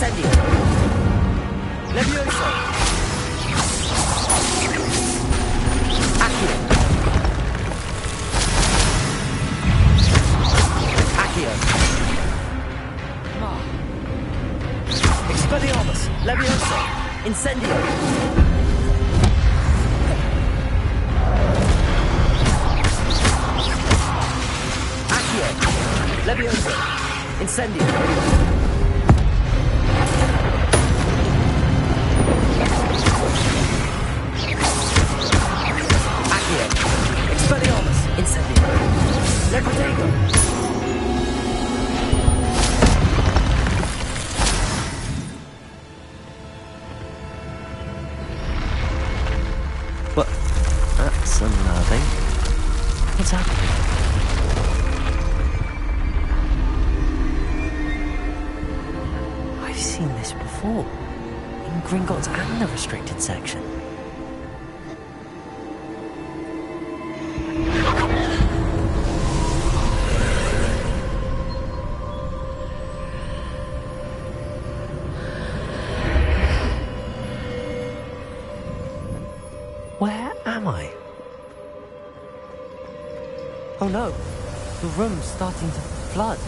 Incendio. Levioso. Accio. Accio. Expelliarmus. Levioso. Incendio. Accio. Levioso. Incendio. Accio. Expelliarmus. Incendio. Leprotego. What? That's unnerving. What's happening? I've seen this before. In Gringotts and the restricted section. Where am I? Oh no, the room's starting to flood.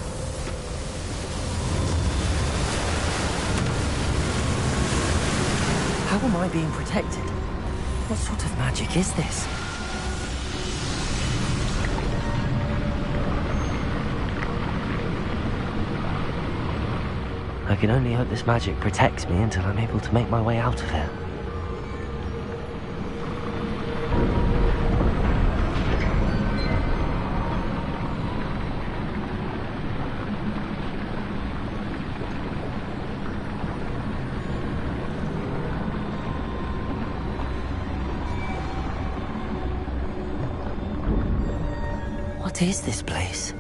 How am I being protected? What sort of magic is this? I can only hope this magic protects me until I'm able to make my way out of here. What is this place?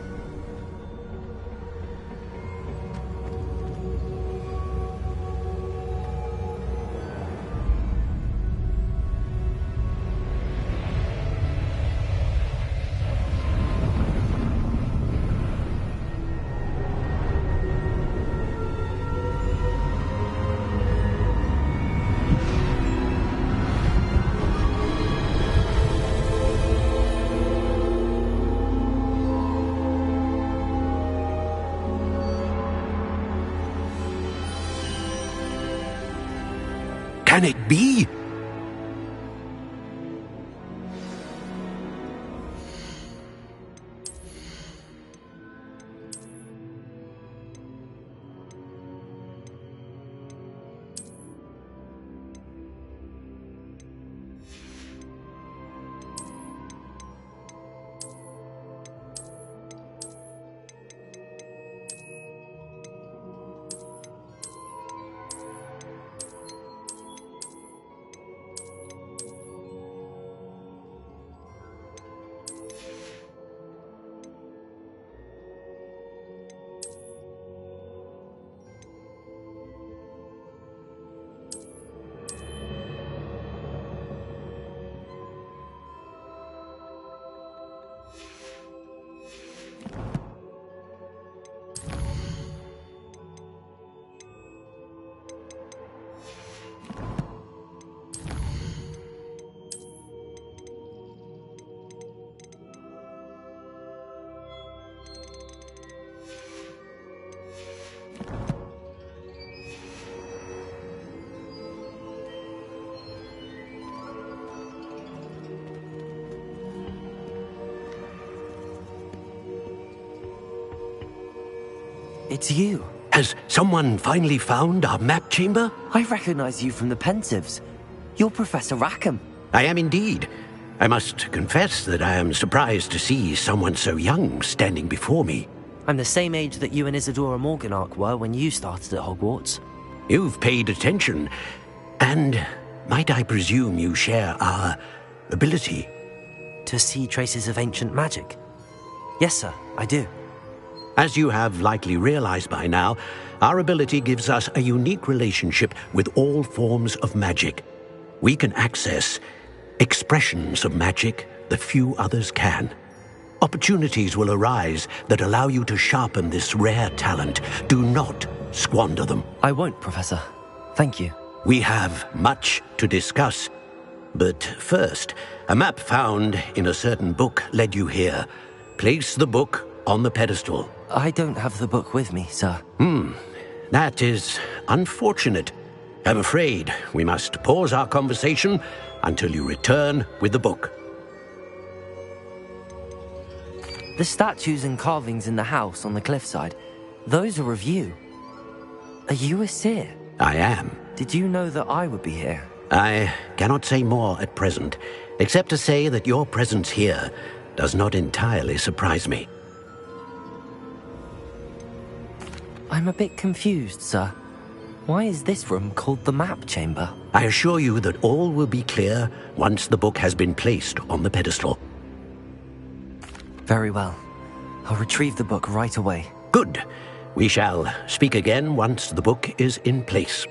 Can it be? It's you. Has someone finally found our map chamber? I recognize you from the Pensieves. You're Professor Rackham. I am indeed. I must confess that I am surprised to see someone so young standing before me. I'm the same age that you and Isadora Morganach were when you started at Hogwarts. You've paid attention, and might I presume you share our ability? To see traces of ancient magic? Yes, sir, I do. As you have likely realized by now, our ability gives us a unique relationship with all forms of magic. We can access expressions of magic that few others can. Opportunities will arise that allow you to sharpen this rare talent. Do not squander them. I won't, Professor. Thank you. We have much to discuss. But first, a map found in a certain book led you here. Place the book on the pedestal. I don't have the book with me, sir. That is unfortunate. I'm afraid we must pause our conversation until you return with the book. The statues and carvings in the house on the cliffside, those are of you. Are you a seer? I am. Did you know that I would be here? I cannot say more at present, except to say that your presence here does not entirely surprise me. I'm a bit confused, sir. Why is this room called the map chamber? I assure you that all will be clear once the book has been placed on the pedestal. Very well. I'll retrieve the book right away. Good. We shall speak again once the book is in place.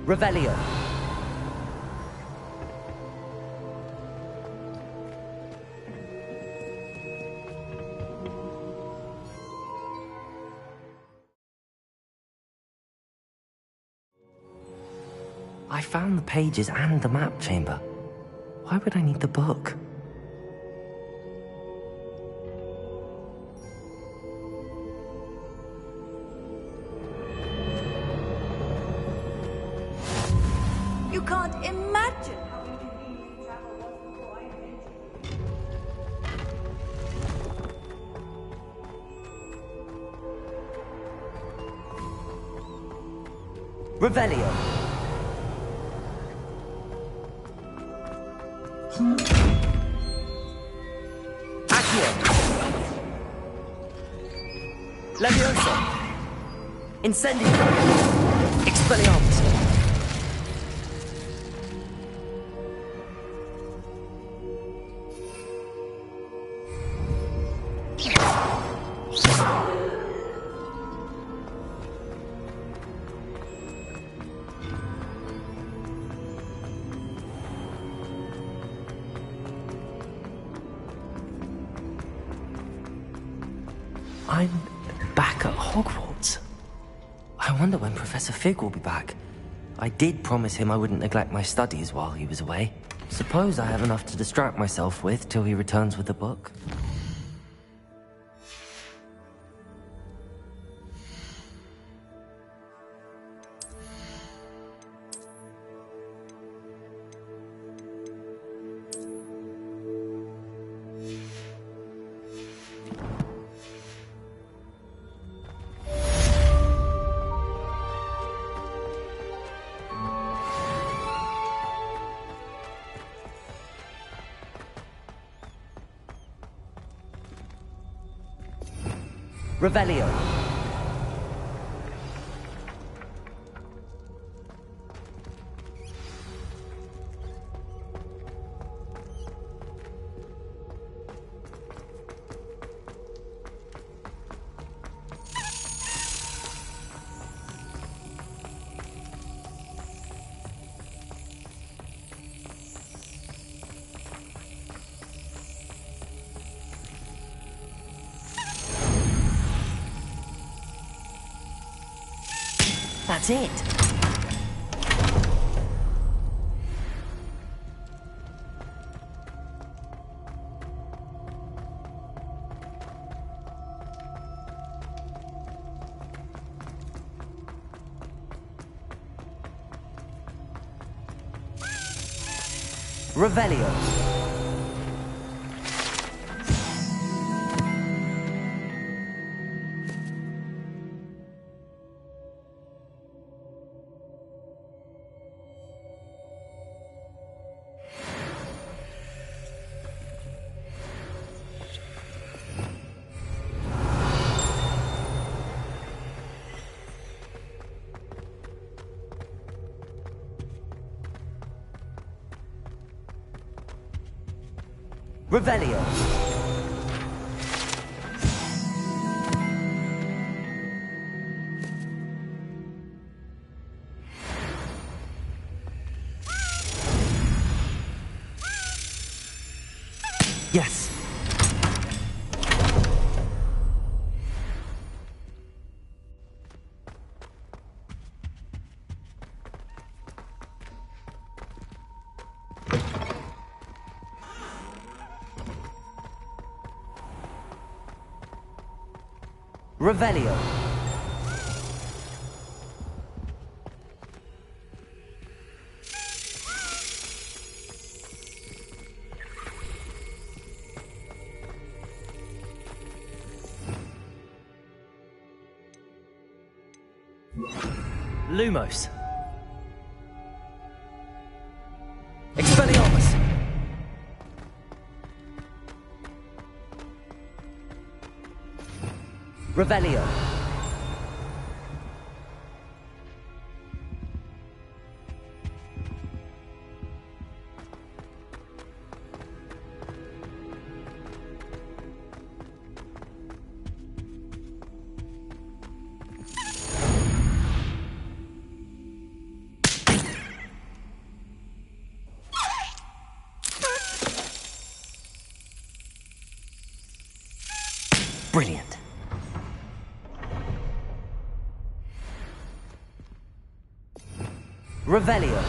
Revelio. I found the pages and the map chamber. Why would I need the book? You can't imagine how inconvenient travel was before I invented it. Revelio. Accio. Levioso. Incendio. Expelliarmus. I'm back at Hogwarts. I wonder when Professor Fig will be back. I did promise him I wouldn't neglect my studies while he was away. Suppose I have enough to distract myself with till he returns with the book. Revelio. That's it. Revelio. Revelio. Yes. Revelio. Lumos. Expelliarmus. Revelio. Brilliant. Revelio.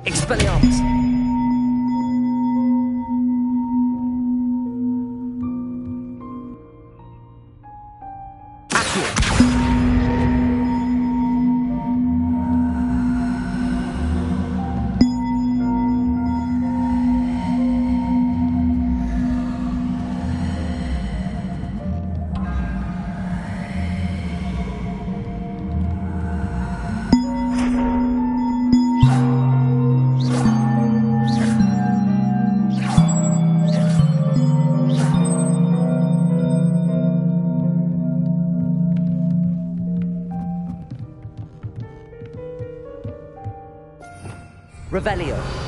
Expelliarmus. Accio. Revelio.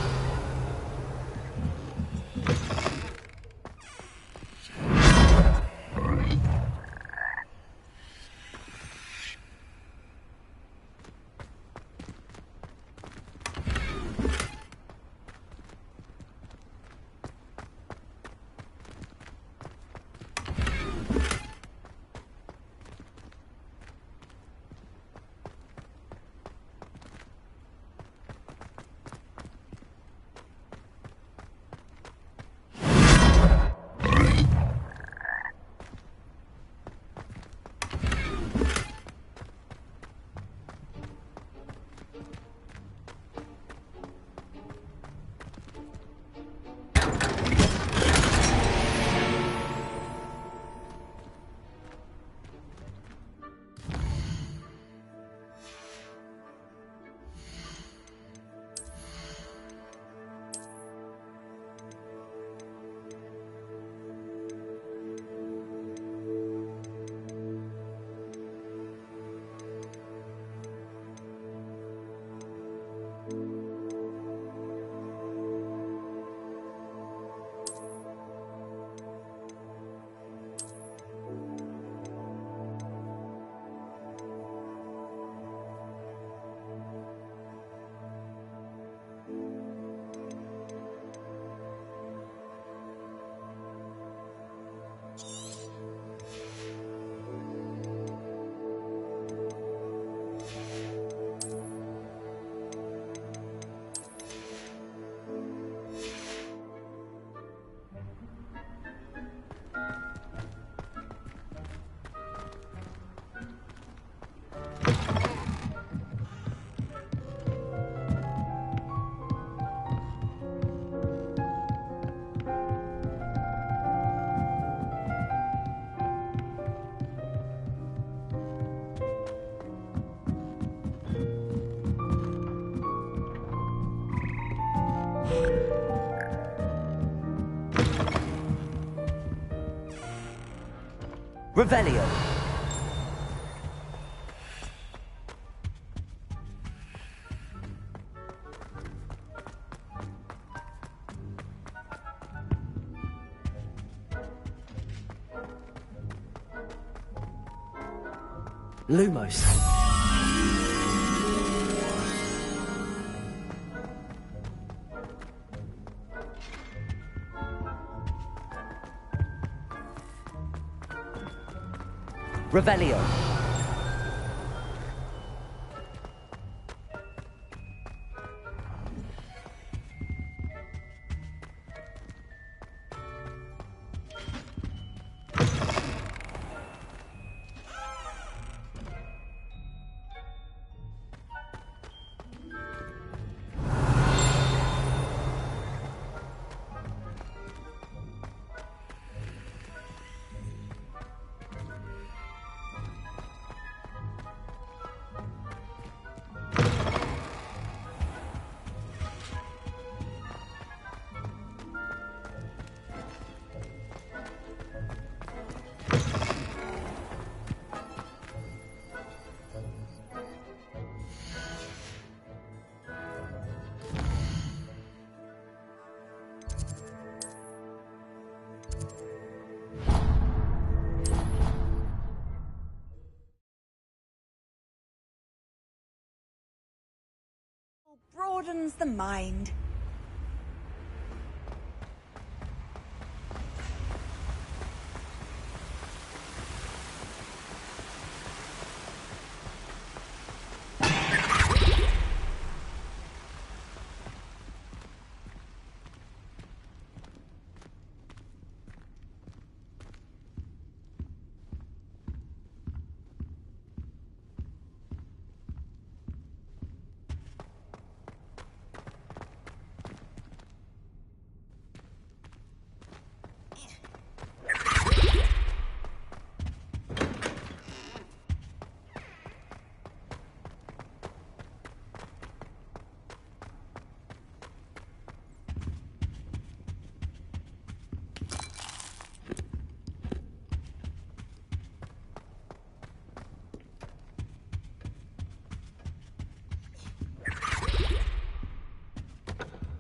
Revelio. Lumos. Revelio. Broadens the mind.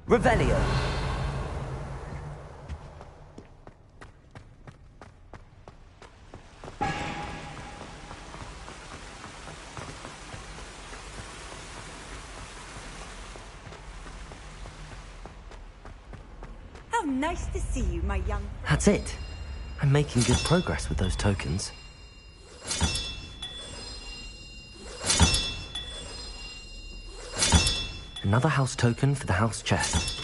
Revelio. How nice to see you, my young friend. That's it. I'm making good progress with those tokens. Another house token for the house chest.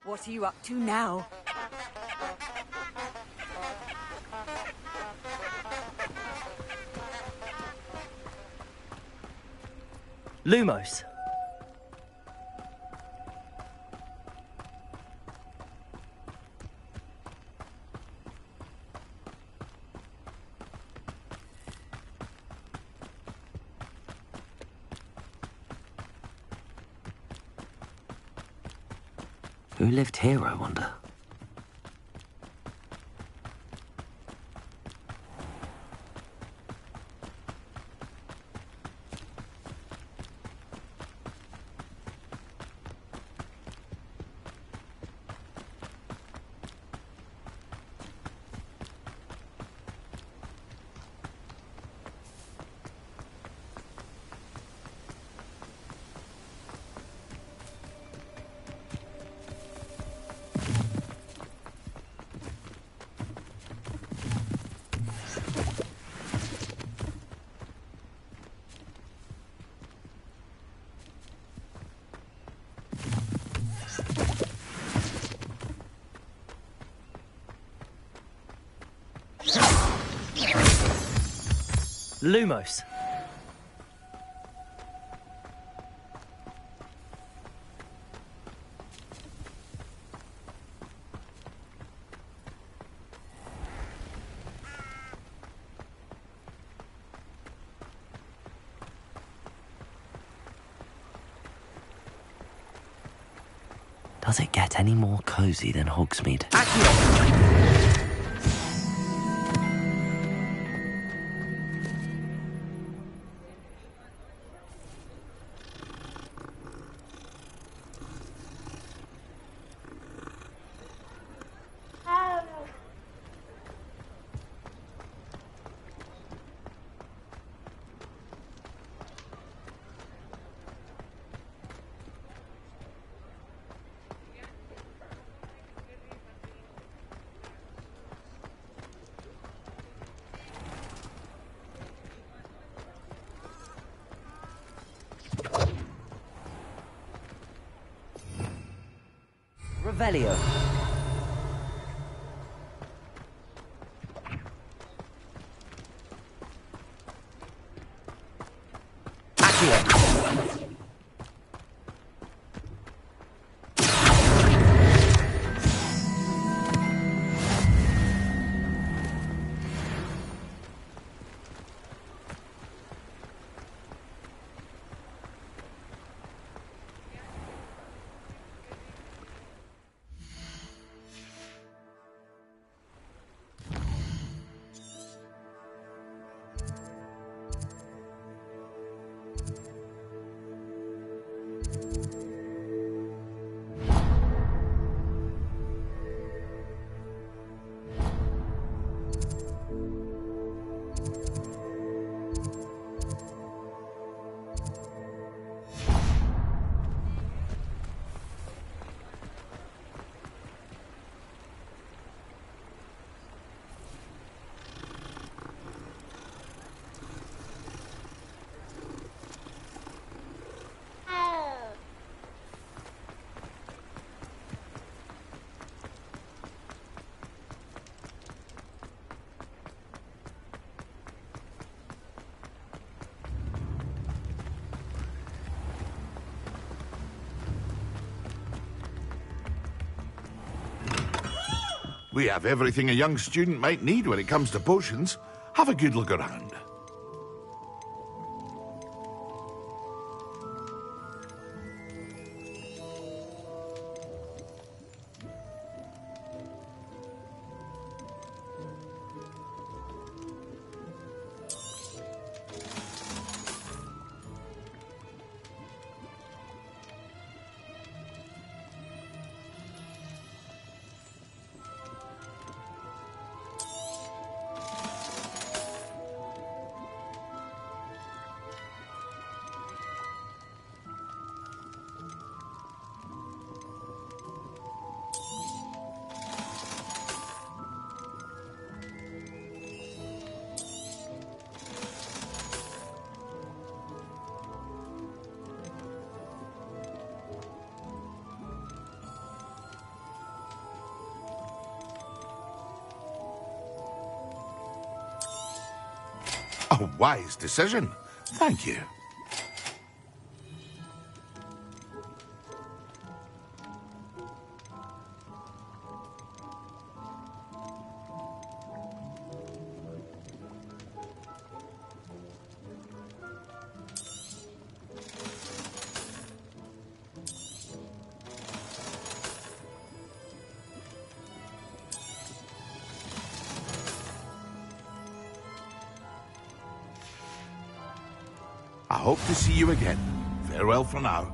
What are you up to now? Lumos. Who lived here, I wonder? Lumos. Does it get any more cozy than Hogsmeade? Revelio. We have everything a young student might need when it comes to potions. Have a good look around. A wise decision. Thank you. I hope to see you again. Farewell for now.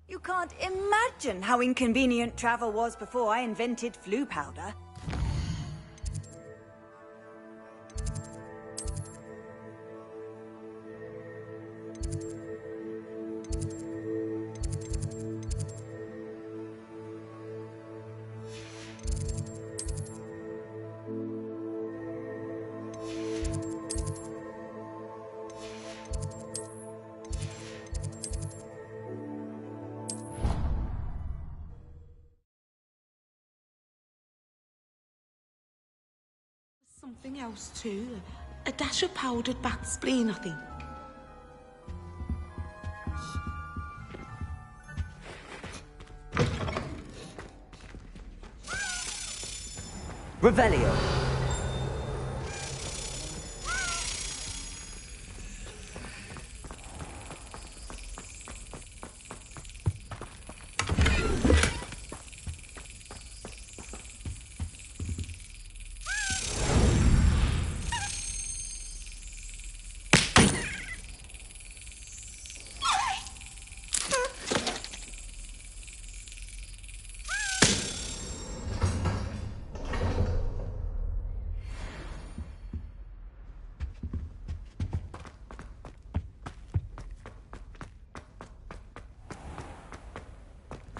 You can't imagine how inconvenient travel was before I invented flu powder. Something else too. A dash of powdered bat spleen, I think. Revelio.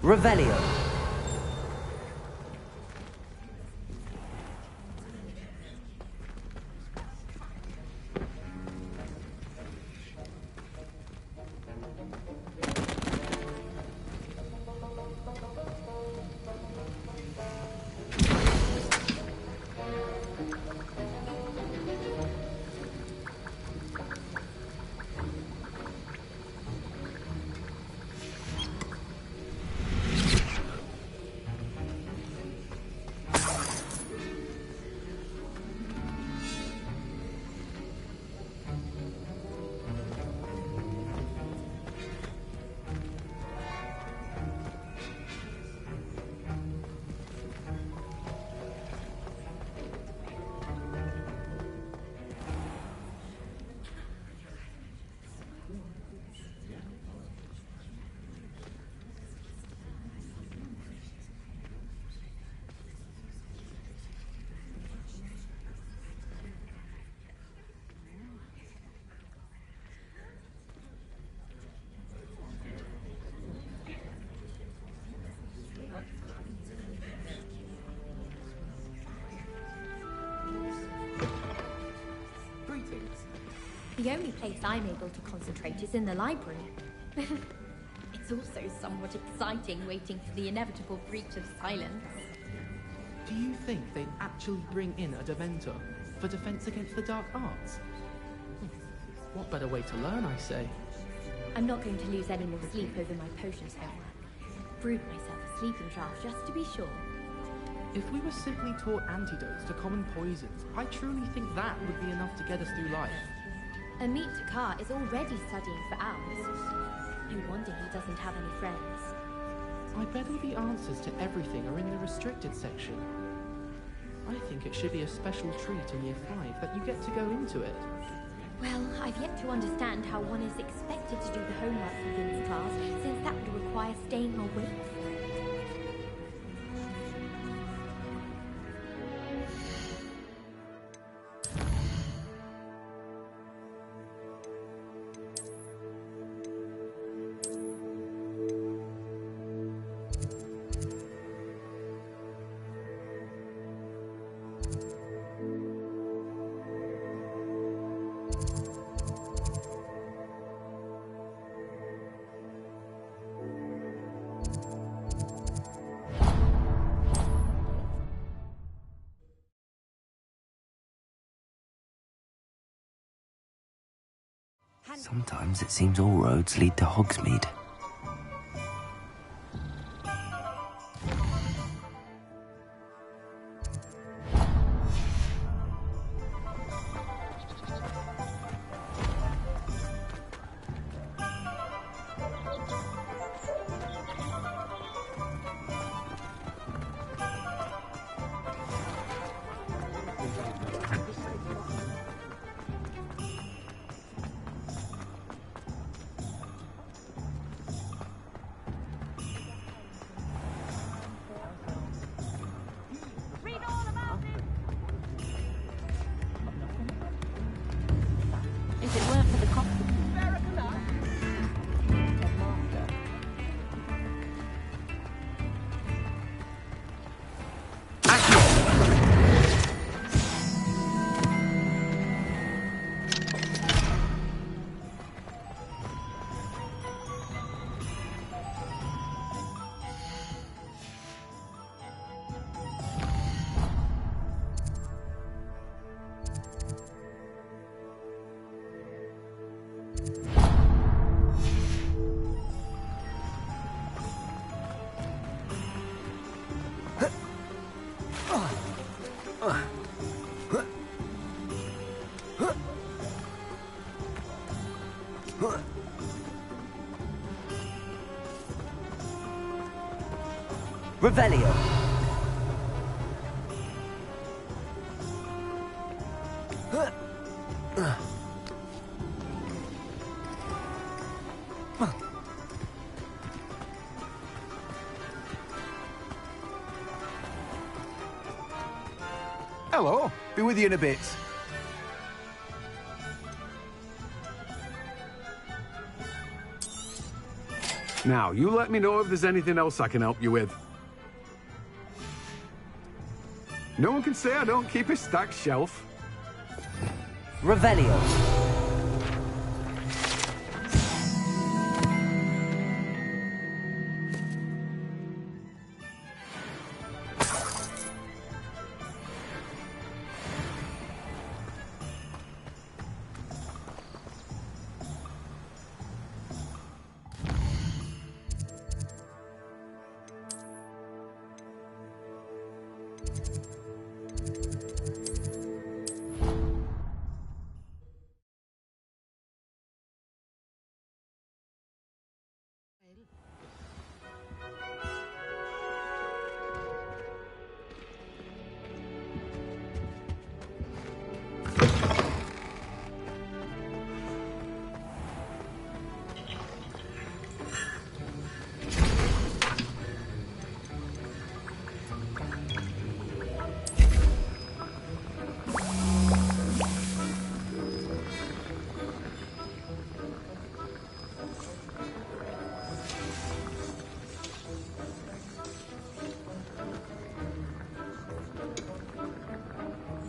Revelio. The only place I'm able to concentrate is in the library. It's also somewhat exciting waiting for the inevitable breach of silence. Do you think they'd actually bring in a Dementor for defense against the dark arts? What better way to learn, I say? I'm not going to lose any more sleep over my potions homework. Brewed myself a sleeping draught just to be sure. If we were simply taught antidotes to common poisons, I truly think that would be enough to get us through life. Amit Takar is already studying for hours. No wonder he doesn't have any friends. I bet all the answers to everything are in the restricted section. I think it should be a special treat in Year 5 that you get to go into it. Well, I've yet to understand how one is expected to do the homework within this class, since that would require staying awake for it. Sometimes it seems all roads lead to Hogsmeade. If it weren't for the cops. Revelio. Hello, be with you in a bit. Now, you let me know if there's anything else I can help you with. No one can say I don't keep a stacked shelf. Revelio.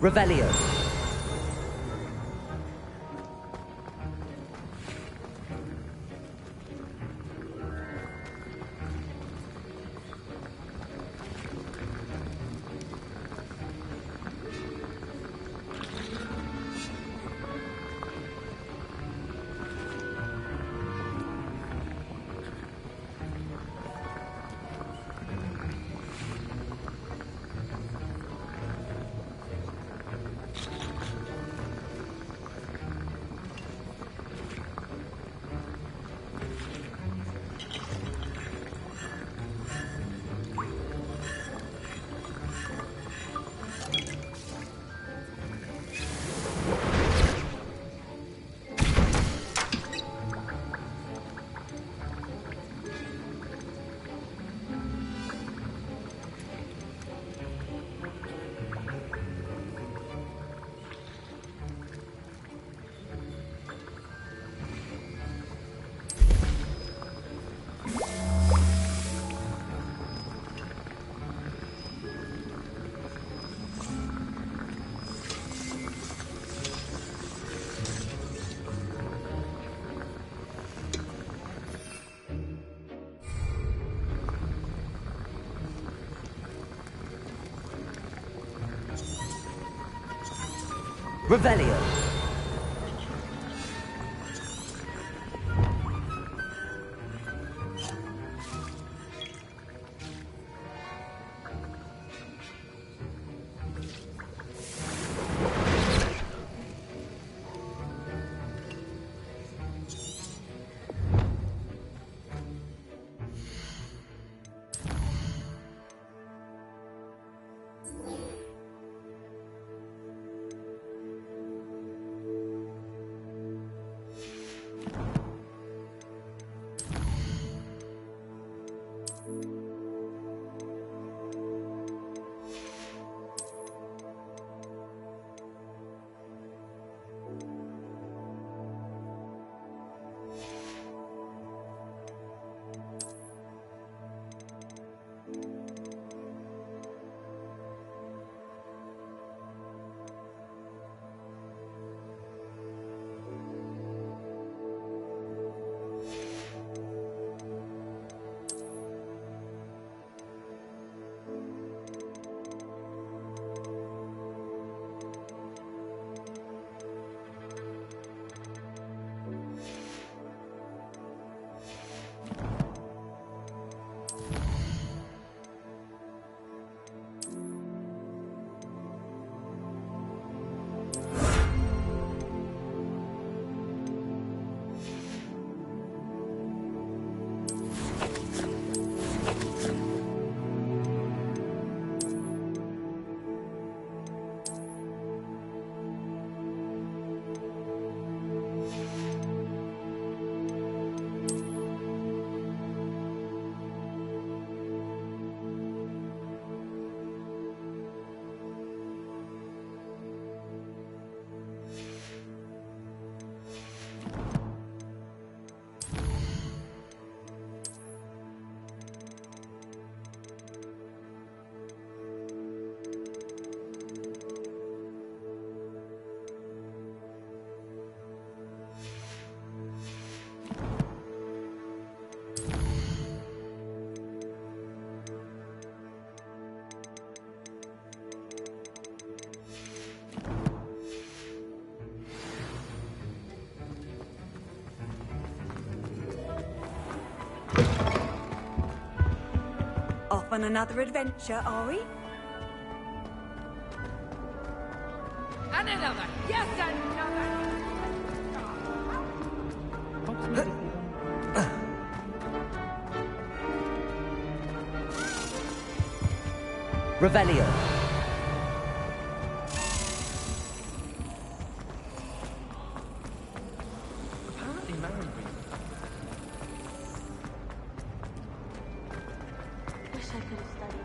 Revelio. Revelio. Off on another adventure, are we? And another! Yes, another! Revelio. Apparently married me. Wish I could have studied.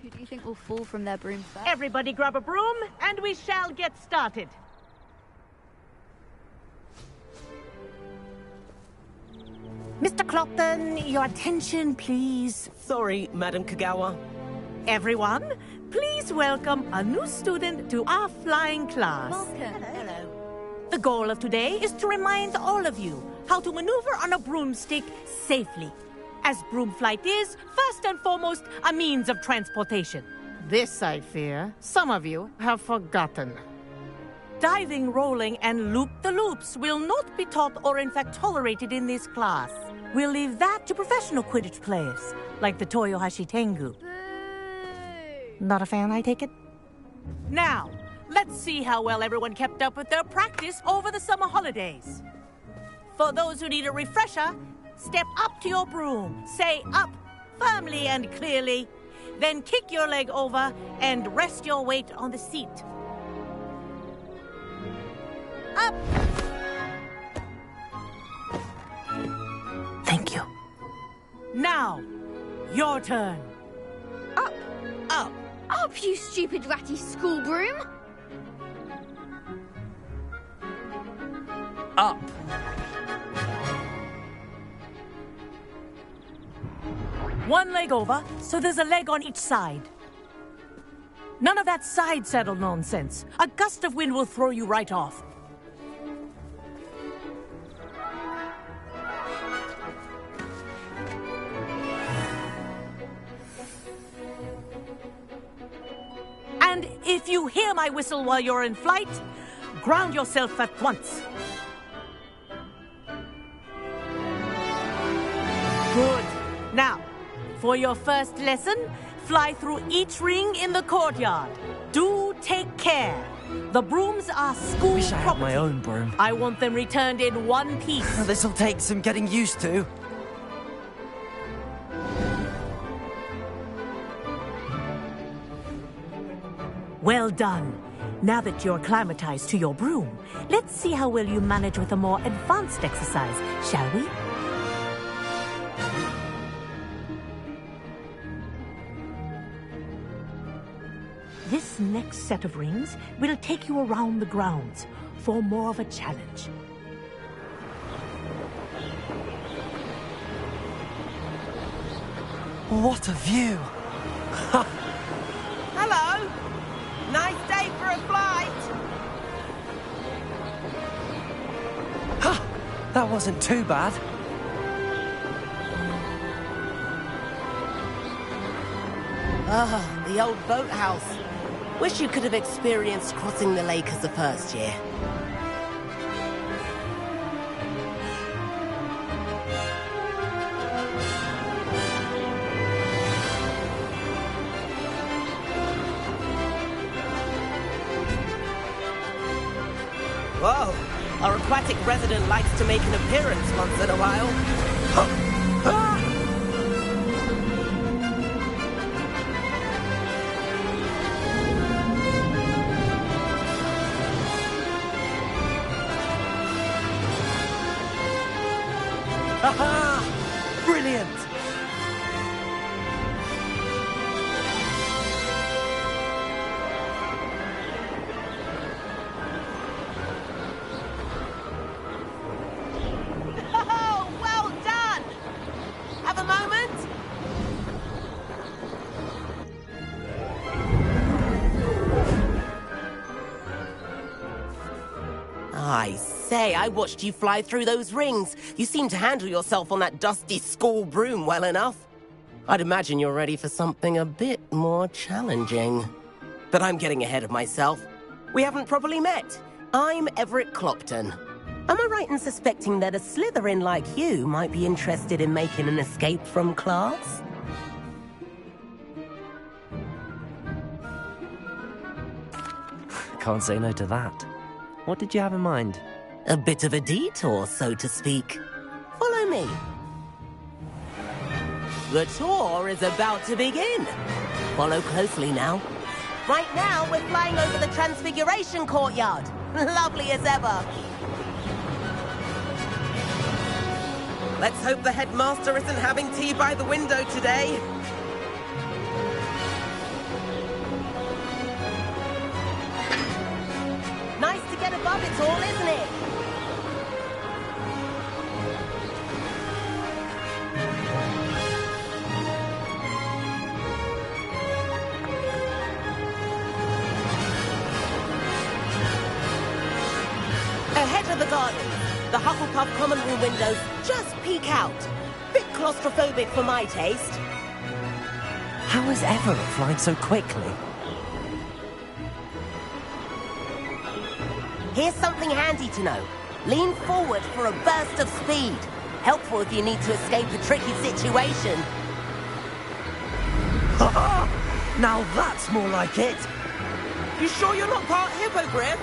Who do you think will fall from their broom first? Everybody grab a broom, and we shall get started. Mr. Clopton, your attention, please. Sorry, Madam Kagawa. Everyone, please welcome a new student to our flying class. Welcome. Hello. The goal of today is to remind all of you how to maneuver on a broomstick safely, as broom flight is, first and foremost, a means of transportation. This, I fear, some of you have forgotten. Diving, rolling, and loop-the-loops will not be taught or in fact tolerated in this class. We'll leave that to professional Quidditch players, like the Toyohashi Tengu. Not a fan, I take it? Now, let's see how well everyone kept up with their practice over the summer holidays. For those who need a refresher, step up to your broom, say up firmly and clearly, then kick your leg over and rest your weight on the seat. Up! Thank you. Now, your turn. Up! Up! Up, you stupid ratty school broom! Up! One leg over, so there's a leg on each side. None of that side saddle nonsense. A gust of wind will throw you right off. And if you hear my whistle while you're in flight, ground yourself at once. Good. Now, for your first lesson, fly through each ring in the courtyard. Do take care. The brooms are school Wish I had property. my own broom. I want them returned in one piece. This'll take some getting used to. Well done. Now that you're acclimatized to your broom, let's see how well you manage with a more advanced exercise, shall we? This next set of rings will take you around the grounds for more of a challenge. What a view! Hello! Nice day for a flight! Ha! That wasn't too bad. Ah, the old boathouse. Wish you could have experienced crossing the lake as a first year. Whoa, our aquatic resident likes to make an appearance once in a while. Aha! Brilliant! Oh, well done! Have a moment? I say, I watched you fly through those rings. You seem to handle yourself on that dusty school broom well enough. I'd imagine you're ready for something a bit more challenging. But I'm getting ahead of myself. We haven't properly met. I'm Everett Clopton. Am I right in suspecting that a Slytherin like you might be interested in making an escape from class? Can't say no to that. What did you have in mind? A bit of a detour, so to speak. Follow me. The tour is about to begin. Follow closely now. Right now, we're flying over the Transfiguration Courtyard. Lovely as ever. Let's hope the headmaster isn't having tea by the window today. Nice to get above it all, isn't it? the garden. The Hufflepuff common room windows just peek out. Bit claustrophobic for my taste. How is Everett flying so quickly? Here's something handy to know. Lean forward for a burst of speed. Helpful if you need to escape a tricky situation. Now that's more like it. You sure you're not part hippogriff?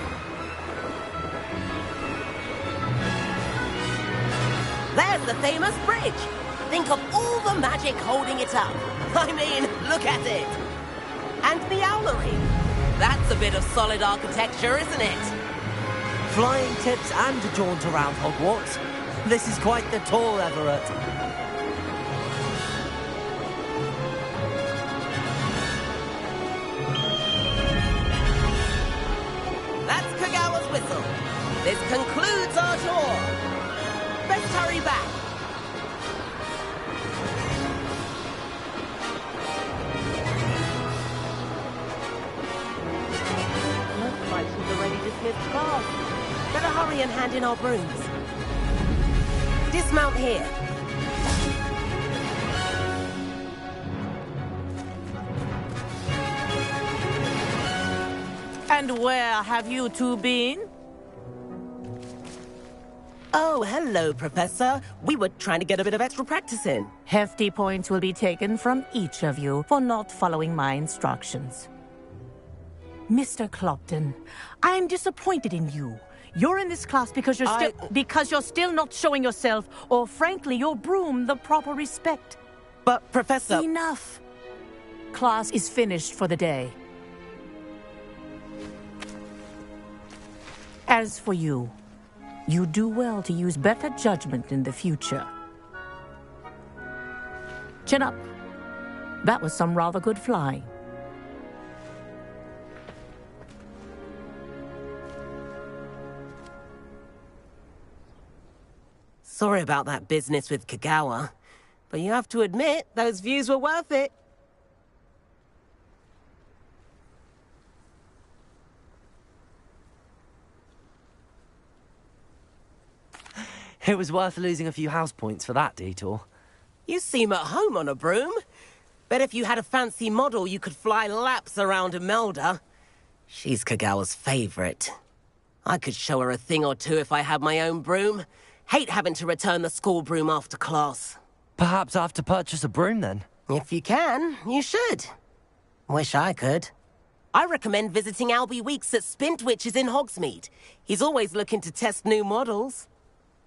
There's the famous bridge. Think of all the magic holding it up. I mean, look at it. And the owlery. That's a bit of solid architecture, isn't it? Flying tips and a jaunt around Hogwarts. This is quite the tour, Everett. That's Kagawa's whistle. This concludes our tour. Best hurry back. Looks like she's already dismissed class. Better hurry and hand in our brooms. Dismount here. And where have you two been? Oh, hello, Professor. We were trying to get a bit of extra practice in. Hefty points will be taken from each of you for not following my instructions. Mr. Clopton, I'm disappointed in you. You're in this class because you're still not showing yourself, or frankly, your broom the proper respect. But, Professor... Enough. Class is finished for the day. As for you, you do well to use better judgment in the future. Chin up. That was some rather good flying. Sorry about that business with Kagawa, but you have to admit, those views were worth it. It was worth losing a few house points for that detour. You seem at home on a broom. Bet if you had a fancy model, you could fly laps around Imelda. She's Kagawa's favorite. I could show her a thing or two if I had my own broom. Hate having to return the school broom after class. Perhaps I have to purchase a broom then? If you can, you should. Wish I could. I recommend visiting Albie Weeks at Spintwitches in Hogsmeade. He's always looking to test new models.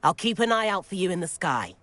I'll keep an eye out for you in the sky.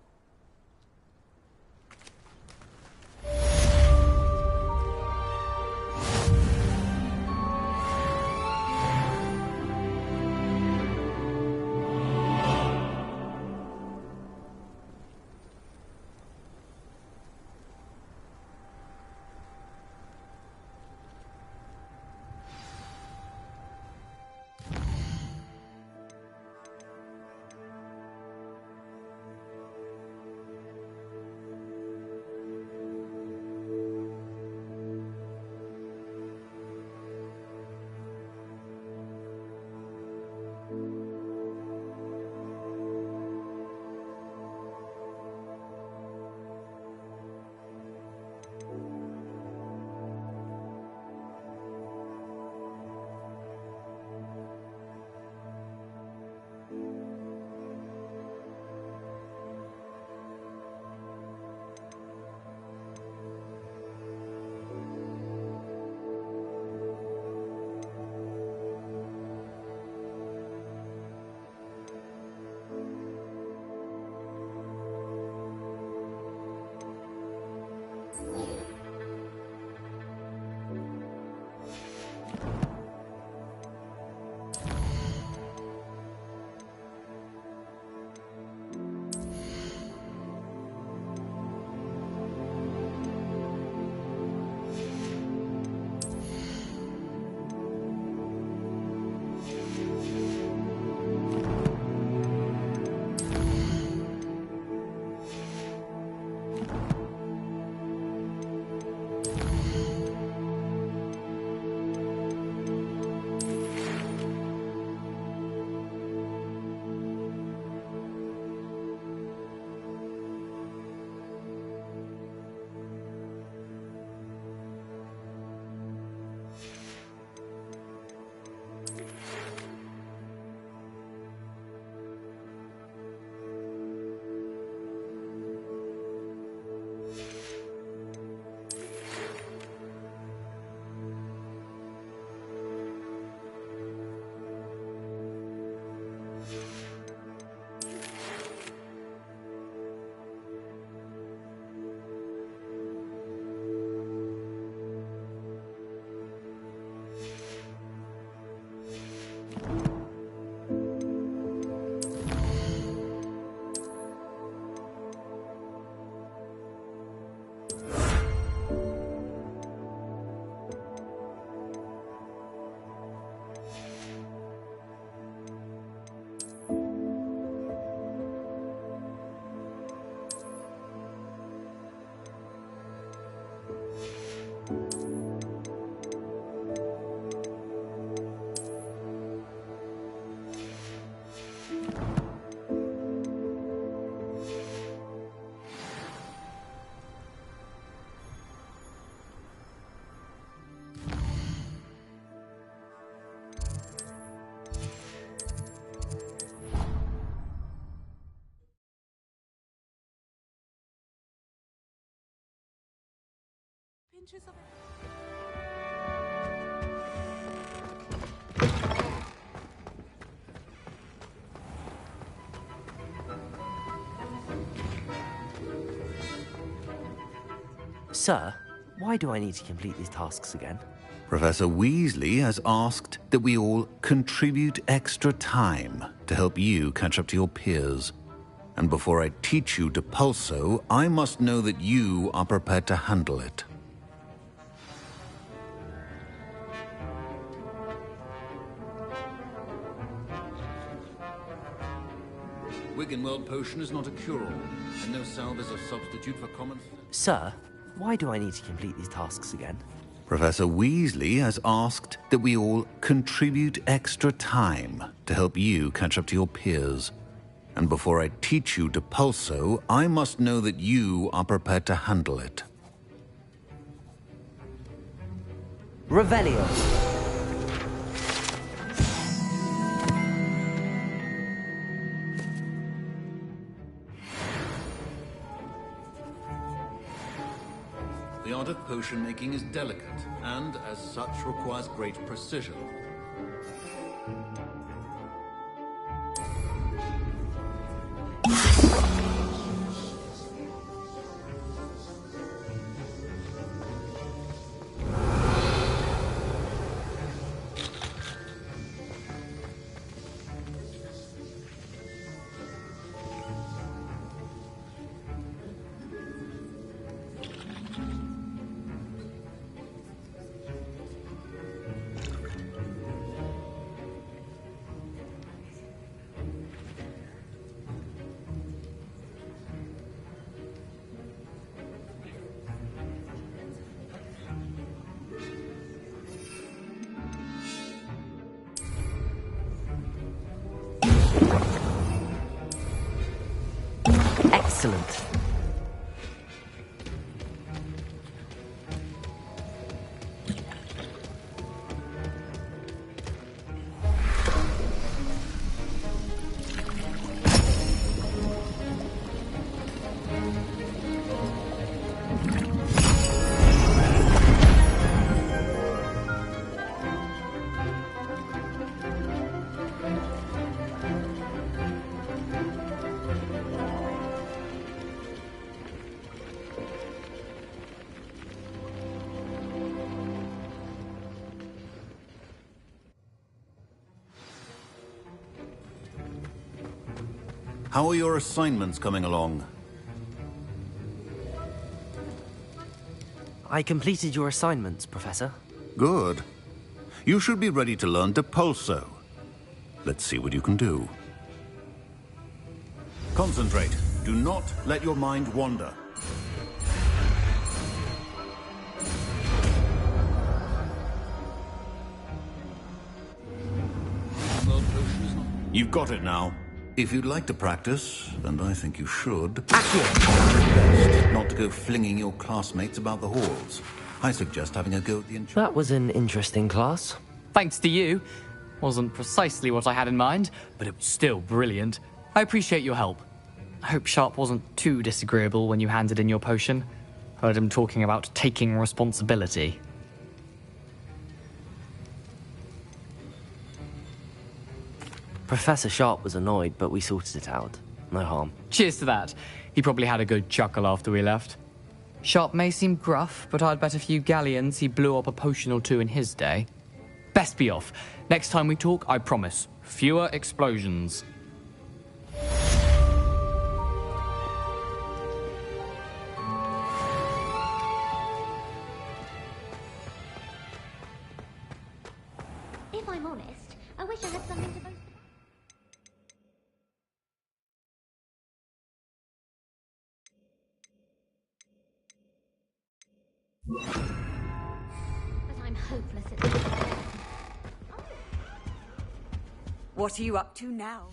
inches of it. Sir, why do I need to complete these tasks again? Professor Weasley has asked that we all contribute extra time to help you catch up to your peers. And before I teach you Depulso, I must know that you are prepared to handle it. Wiggenweld potion is not a cure-all, and no salve is a substitute for common... Sir, why do I need to complete these tasks again? Professor Weasley has asked that we all contribute extra time to help you catch up to your peers. And before I teach you Depulso, I must know that you are prepared to handle it. Revelio. The art of potion making is delicate, and as such requires great precision. Excellent. How are your assignments coming along? I completed your assignments, Professor. Good. You should be ready to learn Depulso. Let's see what you can do. Concentrate. Do not let your mind wander. You've got it now. If you'd like to practice, and I think you should, best not to go flinging your classmates about the halls. I suggest having a go at the... That was an interesting class. Thanks to you. Wasn't precisely what I had in mind, but it was still brilliant. I appreciate your help. I hope Sharp wasn't too disagreeable when you handed in your potion. Heard him talking about taking responsibility. Professor Sharp was annoyed, but we sorted it out. No harm. Cheers to that. He probably had a good chuckle after we left. Sharp may seem gruff, but I'd bet a few galleons he blew up a potion or two in his day. Best be off. Next time we talk, I promise, fewer explosions. If I'm honest, I wish I had something to boast about. But I'm hopeless at this. What are you up to now?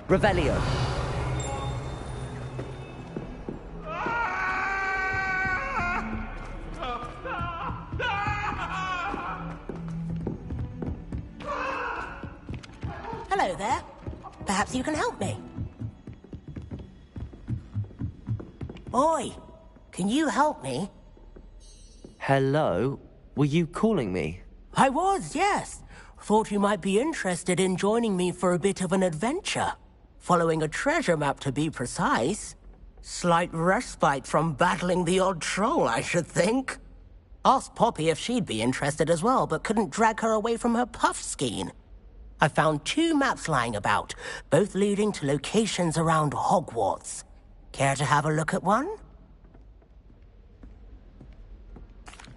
Revelio. Hello there. Perhaps you can help me. Oi, can you help me? Hello? Were you calling me? I was, yes. Thought you might be interested in joining me for a bit of an adventure. Following a treasure map, to be precise. Slight respite from battling the odd troll, I should think. Asked Poppy if she'd be interested as well, but couldn't drag her away from her puff skein. I found 2 maps lying about, both leading to locations around Hogwarts. Care to have a look at one?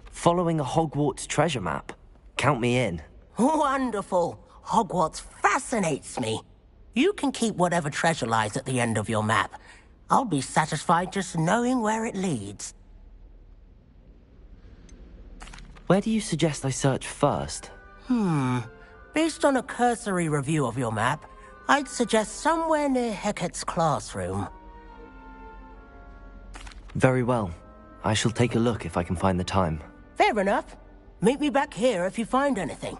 Following a Hogwarts treasure map? Count me in. Wonderful. Hogwarts fascinates me. You can keep whatever treasure lies at the end of your map. I'll be satisfied just knowing where it leads. Where do you suggest I search first? Based on a cursory review of your map, I'd suggest somewhere near Hecat's classroom. Very well. I shall take a look if I can find the time. Fair enough. Meet me back here if you find anything.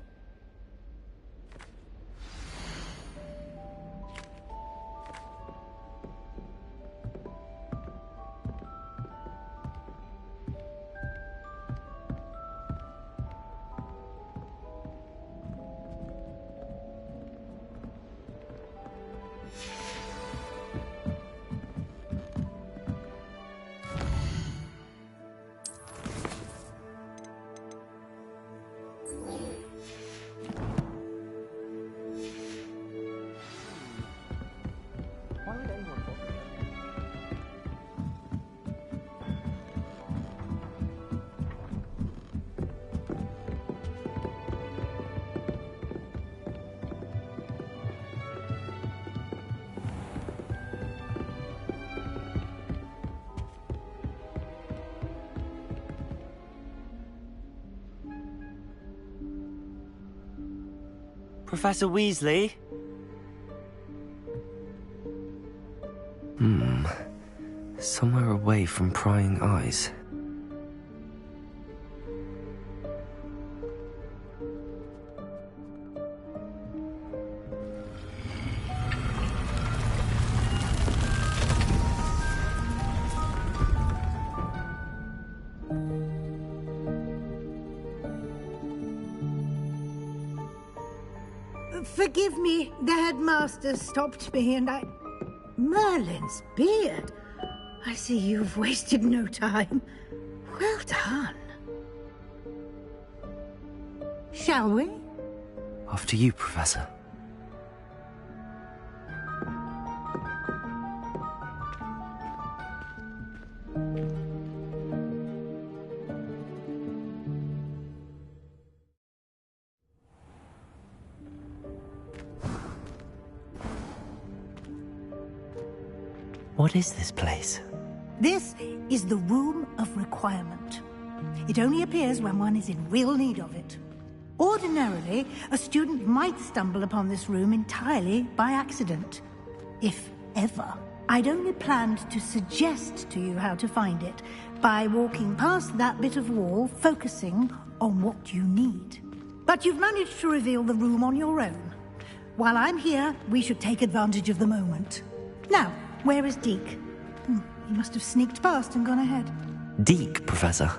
Professor Weasley? Somewhere away from prying eyes. Forgive me, the headmaster stopped me and I... Merlin's beard. I see you've wasted no time. Well done. Shall we? After you, Professor. What is this place? This is the Room of Requirement. It only appears when one is in real need of it. Ordinarily, a student might stumble upon this room entirely by accident. If ever. I'd only planned to suggest to you how to find it by walking past that bit of wall, focusing on what you need. But you've managed to reveal the room on your own. While I'm here, we should take advantage of the moment. Now, where is Deke? He must have sneaked past and gone ahead. Deke, Professor.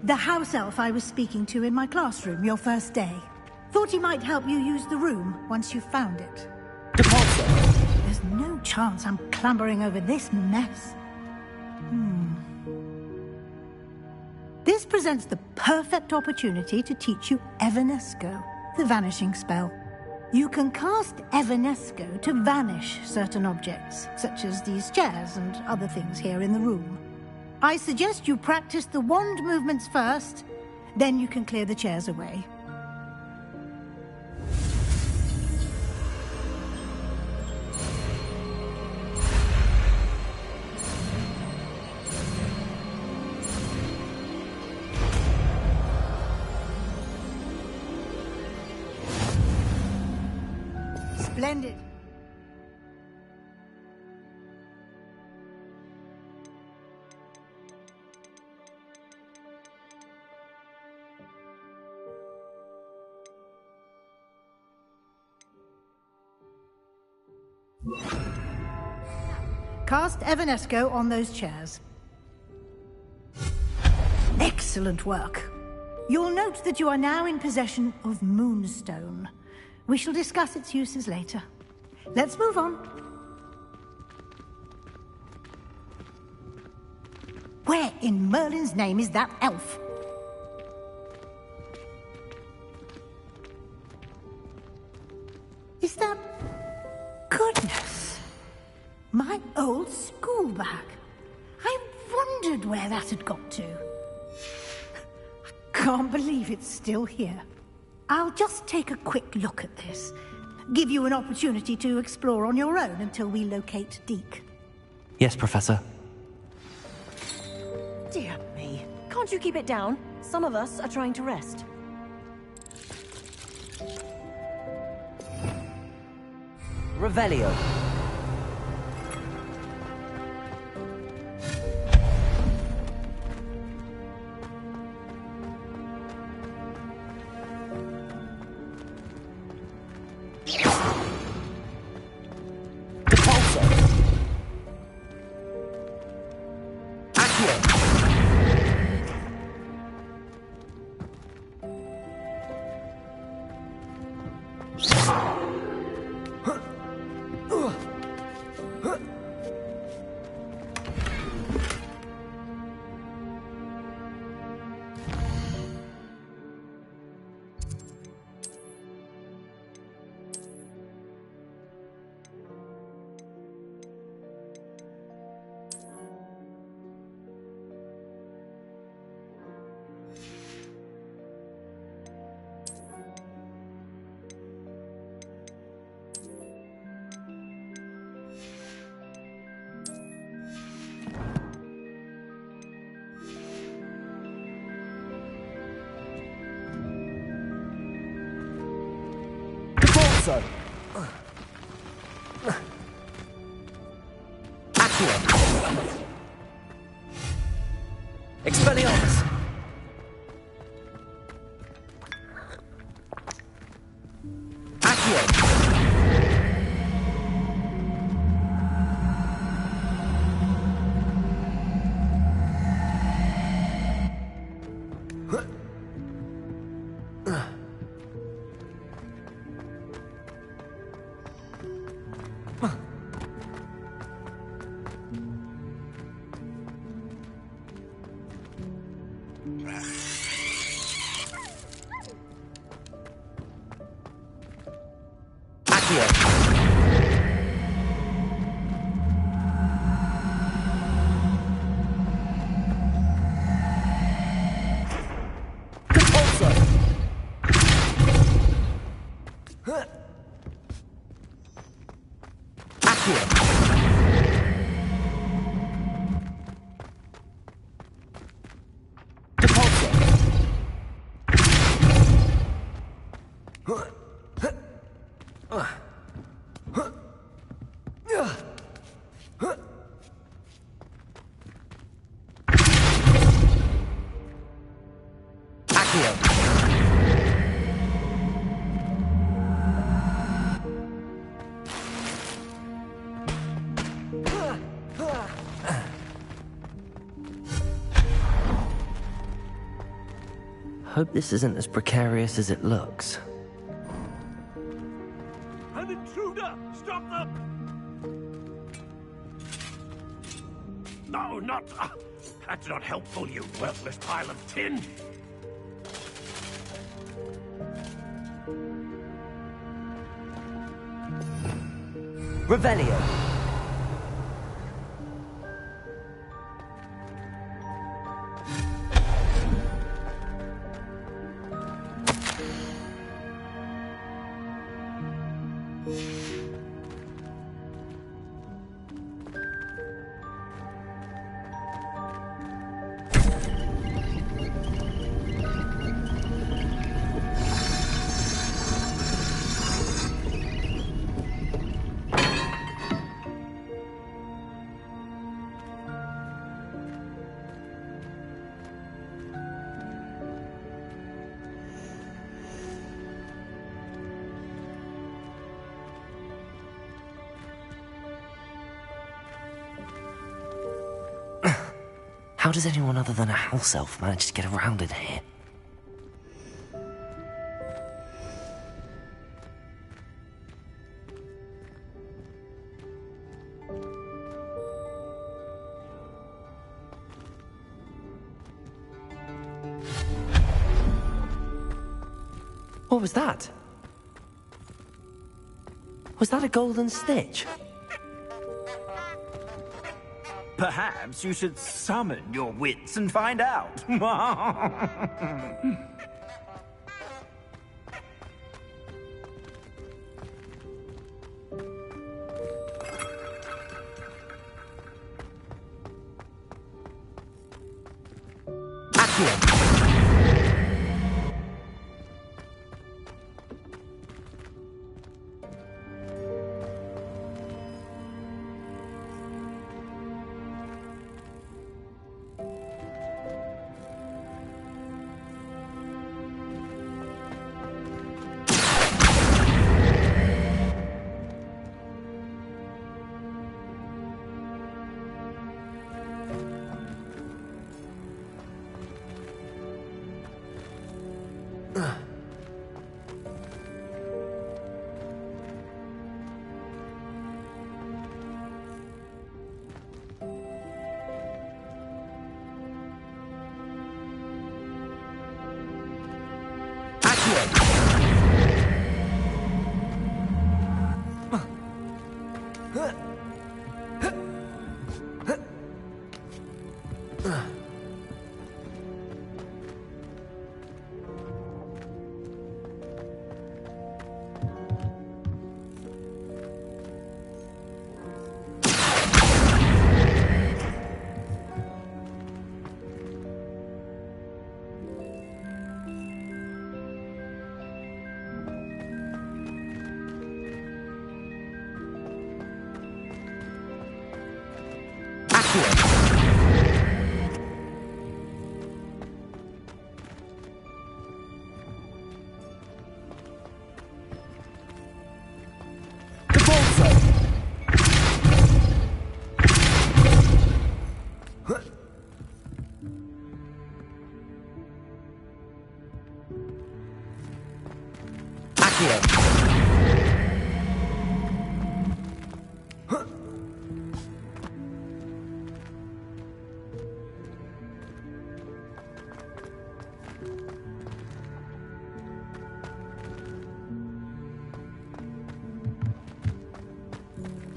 The house elf I was speaking to in my classroom your first day. Thought he might help you use the room once you found it. There's no chance I'm clambering over this mess. This presents the perfect opportunity to teach you Evanesco, the vanishing spell. You can cast Evanesco to vanish certain objects, such as these chairs and other things here in the room. I suggest you practice the wand movements first, then you can clear the chairs away. Splendid. Cast Evanesco on those chairs. Excellent work. You'll note that you are now in possession of Moonstone. We shall discuss its uses later. Let's move on. Where in Merlin's name is that elf? Is that... Goodness! My old school bag. I wondered where that had got to. I can't believe it's still here. I'll just take a quick look at this. Give you an opportunity to explore on your own until we locate Deke. Yes, Professor. Dear me. Can't you keep it down? Some of us are trying to rest. Revelio. So. Accio. Expelliarmus. Accio. Hope this isn't as precarious as it looks. An intruder! Stop them! No, not... that's not helpful, you worthless pile of tin! Revelio. How does anyone other than a house elf manage to get around in here? What was that? Was that a golden stitch? Perhaps you should summon your wits and find out.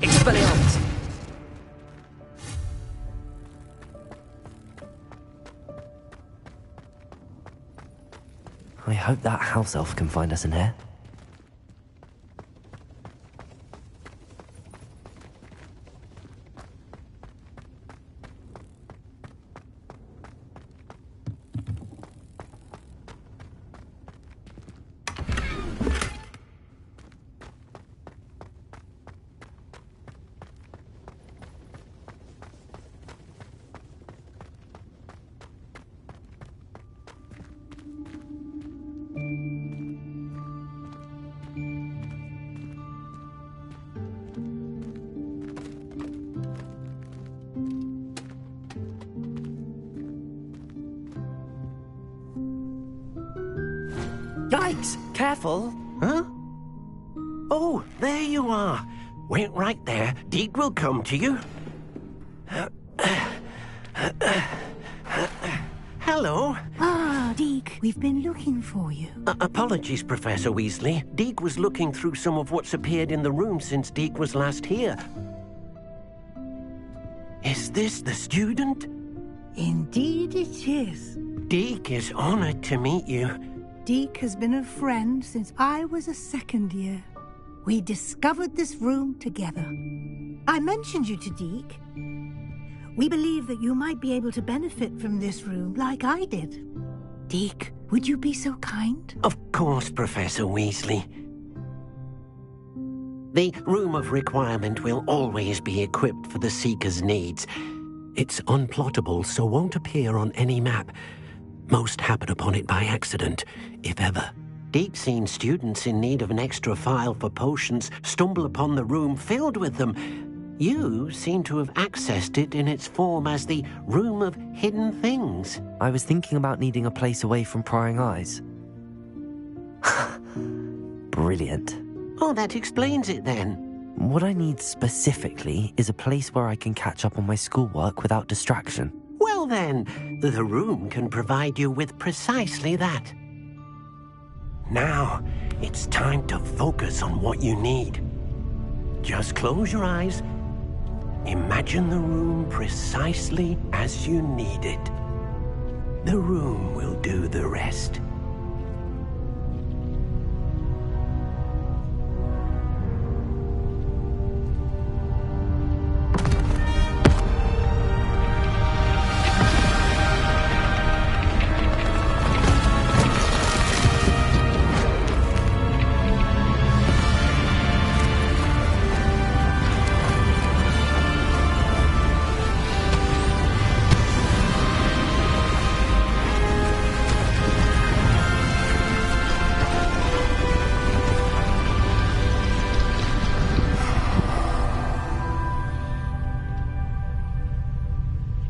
Expelliarmus! I hope that house elf can find us in here. Yikes! Careful! Huh? Oh, there you are. Wait right there. Deke will come to you. Hello. Ah, Deke, we've been looking for you. Apologies, Professor Weasley. Deke was looking through some of what's appeared in the room since Deke was last here. Is this the student? Indeed it is. Deke is honored to meet you. Deke has been a friend since I was a second year. We discovered this room together. I mentioned you to Deke. We believe that you might be able to benefit from this room like I did. Deke, would you be so kind? Of course, Professor Weasley. The Room of Requirement will always be equipped for the Seeker's needs. It's unplottable, so won't appear on any map. Most happen upon it by accident, if ever. Deke's seen students in need of an extra file for potions stumble upon the room filled with them. You seem to have accessed it in its form as the Room of Hidden Things. I was thinking about needing a place away from prying eyes. Brilliant. Oh, that explains it then. What I need specifically is a place where I can catch up on my schoolwork without distraction. Well then, the room can provide you with precisely that. Now, it's time to focus on what you need. Just close your eyes. Imagine the room precisely as you need it. The room will do the rest.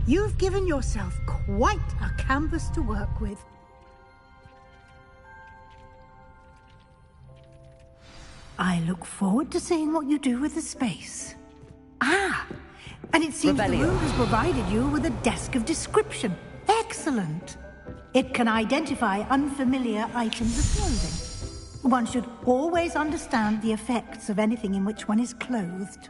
You've given yourself quite a canvas to work with. I look forward to seeing what you do with the space. Ah, and it seems the room has provided you with a desk of description. Excellent. It can identify unfamiliar items of clothing. One should always understand the effects of anything in which one is clothed.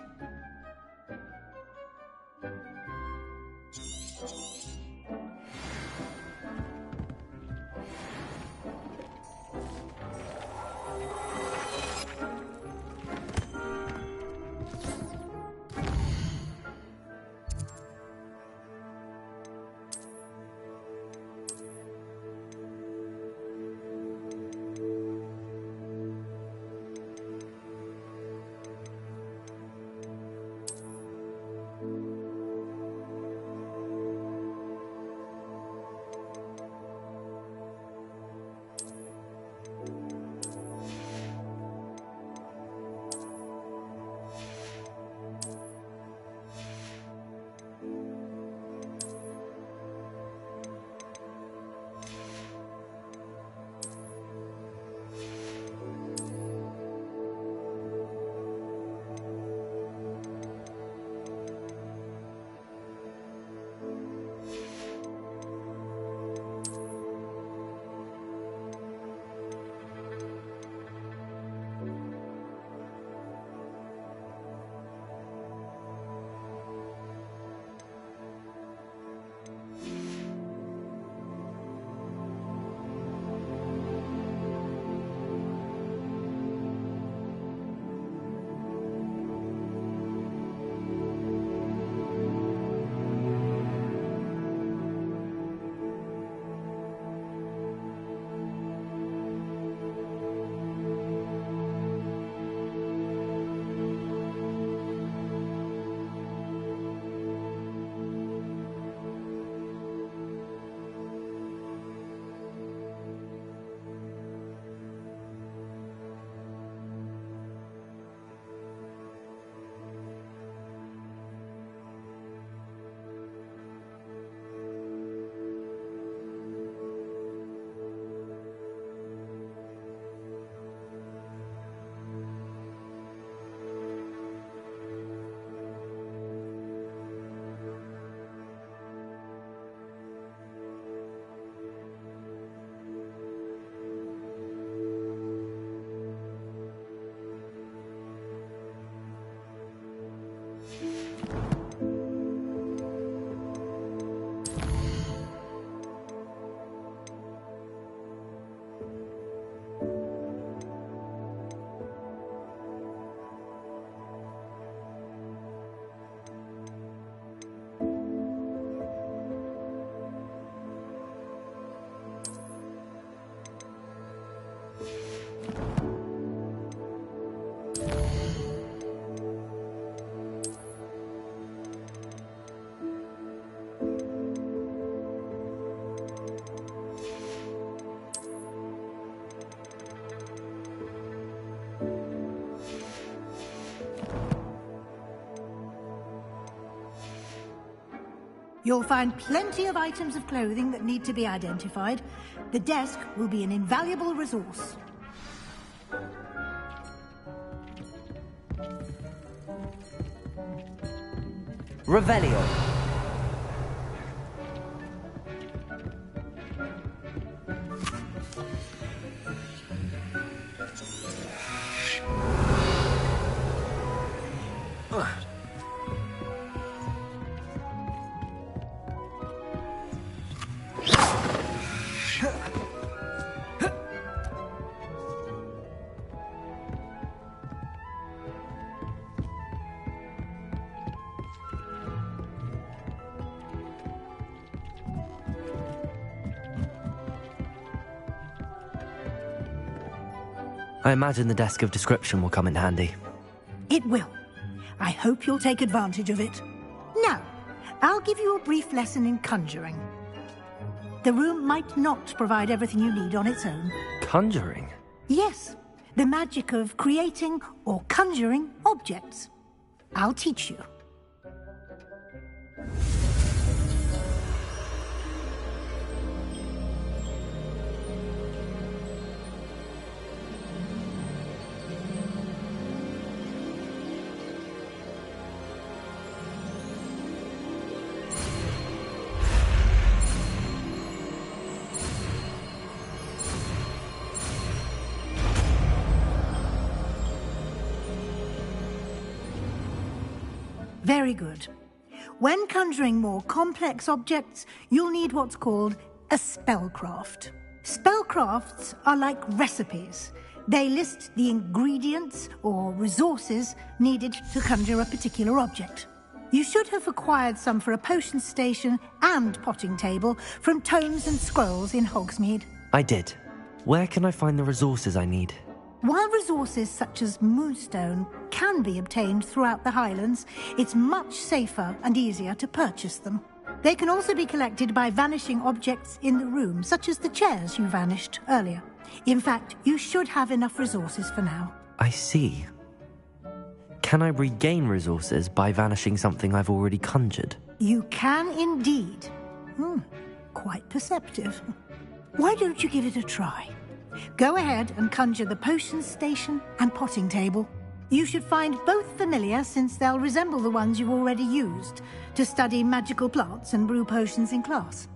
You'll find plenty of items of clothing that need to be identified. The desk will be an invaluable resource. Revelio. I imagine the desk of description will come in handy. It will. I hope you'll take advantage of it. Now, I'll give you a brief lesson in conjuring. The room might not provide everything you need on its own. Conjuring? Yes, the magic of creating or conjuring objects. I'll teach you. Very good. When conjuring more complex objects, you'll need what's called a spellcraft. Spellcrafts are like recipes. They list the ingredients or resources needed to conjure a particular object. You should have acquired some for a potion station and potting table from tomes and scrolls in Hogsmeade. I did. Where can I find the resources I need? While resources such as moonstone can be obtained throughout the Highlands, it's much safer and easier to purchase them. They can also be collected by vanishing objects in the room, such as the chairs you vanished earlier. In fact, you should have enough resources for now. I see. Can I regain resources by vanishing something I've already conjured? You can indeed. Quite perceptive. Why don't you give it a try? Go ahead and conjure the potion station and potting table. You should find both familiar, since they'll resemble the ones you've already used to study magical plants and brew potions in class.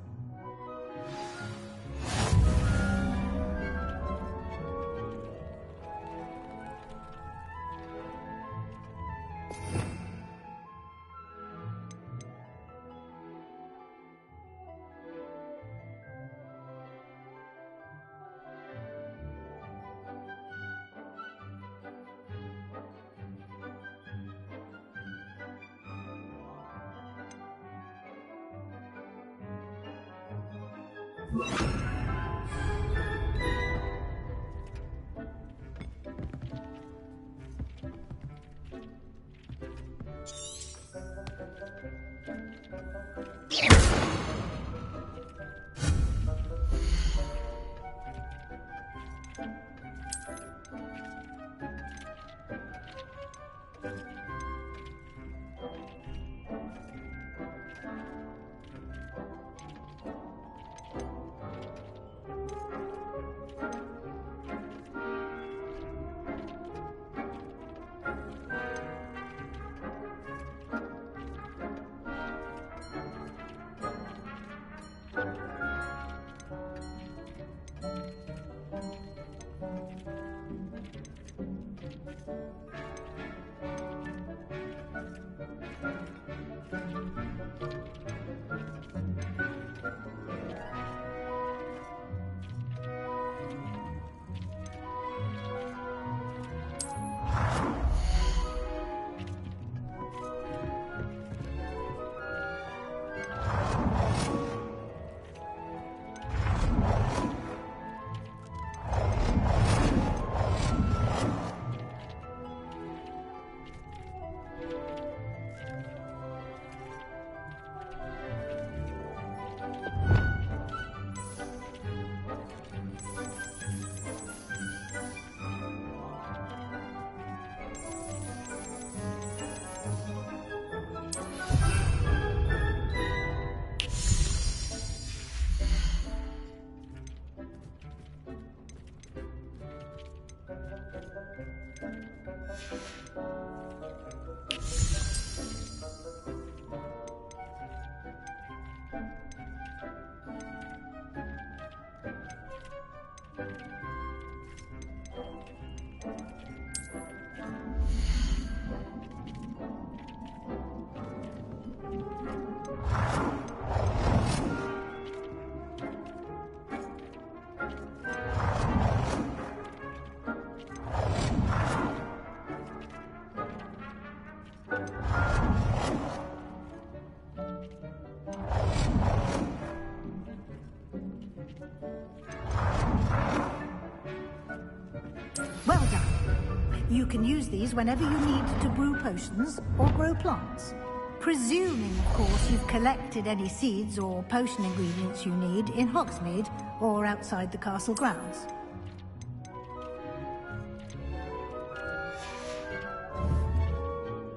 Well done. You can use these whenever you need to brew potions or grow plants. Presuming, of course, you've collected any seeds or potion ingredients you need in Hogsmeade or outside the castle grounds.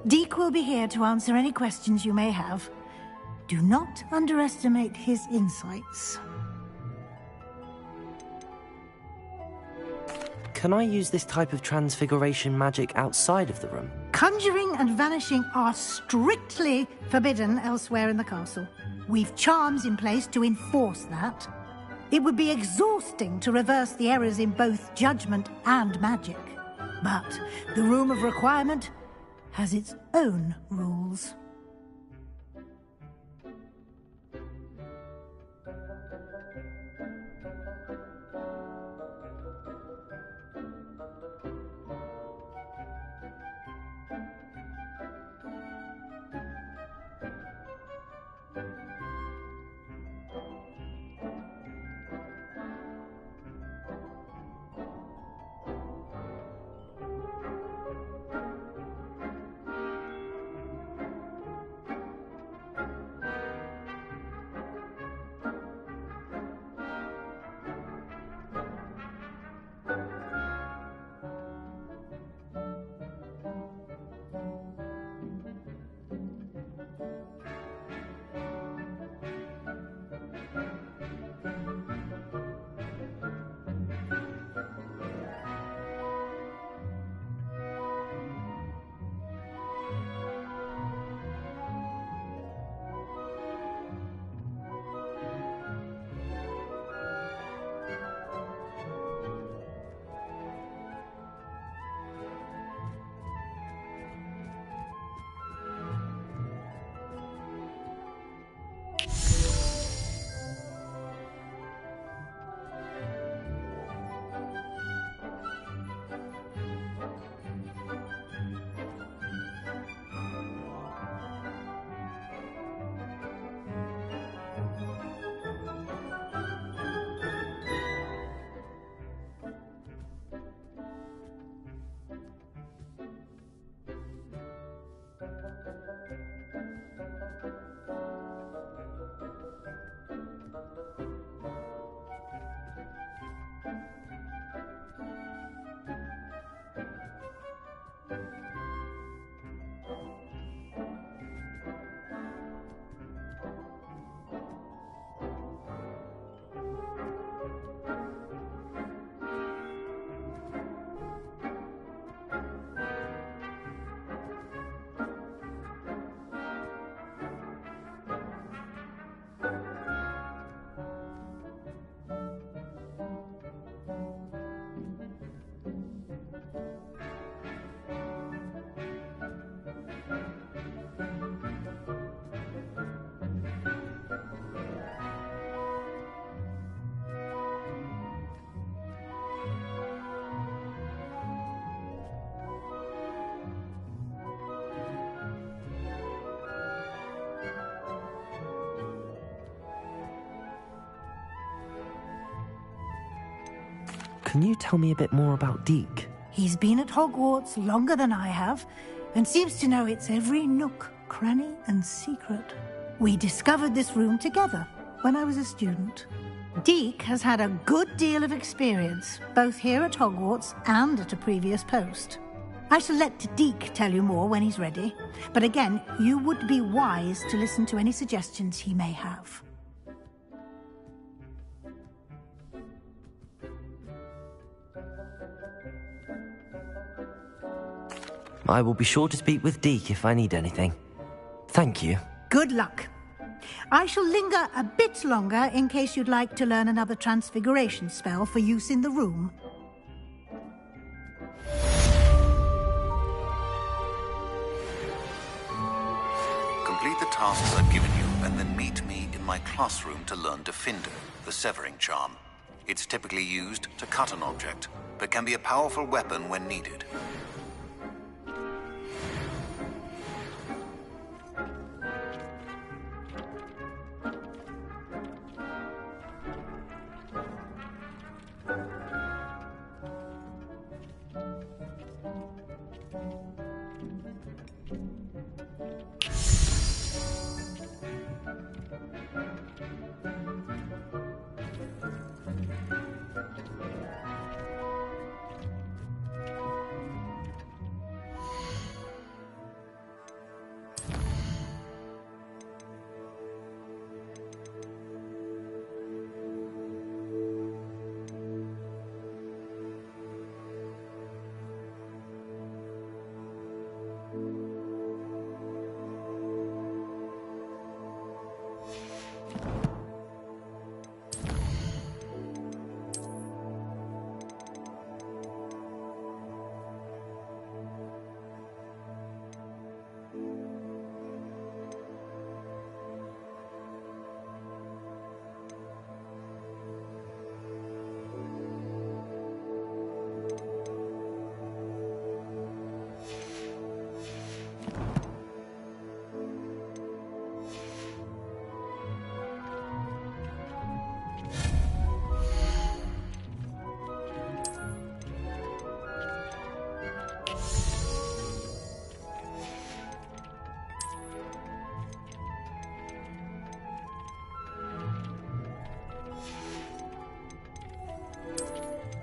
Deek will be here to answer any questions you may have. Do not underestimate his insights. Can I use this type of transfiguration magic outside of the room? Conjuring and vanishing are strictly forbidden elsewhere in the castle. We've charms in place to enforce that. It would be exhausting to reverse the errors in both judgment and magic. But the Room of Requirement has its own rules. Can you tell me a bit more about Deek? He's been at Hogwarts longer than I have, and seems to know its every nook, cranny, and secret. We discovered this room together when I was a student. Deek has had a good deal of experience, both here at Hogwarts and at a previous post. I shall let Deek tell you more when he's ready, but again, you would be wise to listen to any suggestions he may have. I will be sure to speak with Deke if I need anything. Thank you. Good luck. I shall linger a bit longer in case you'd like to learn another transfiguration spell for use in the room. Complete the tasks I've given you, and then meet me in my classroom to learn Defender, the severing charm. It's typically used to cut an object, but can be a powerful weapon when needed.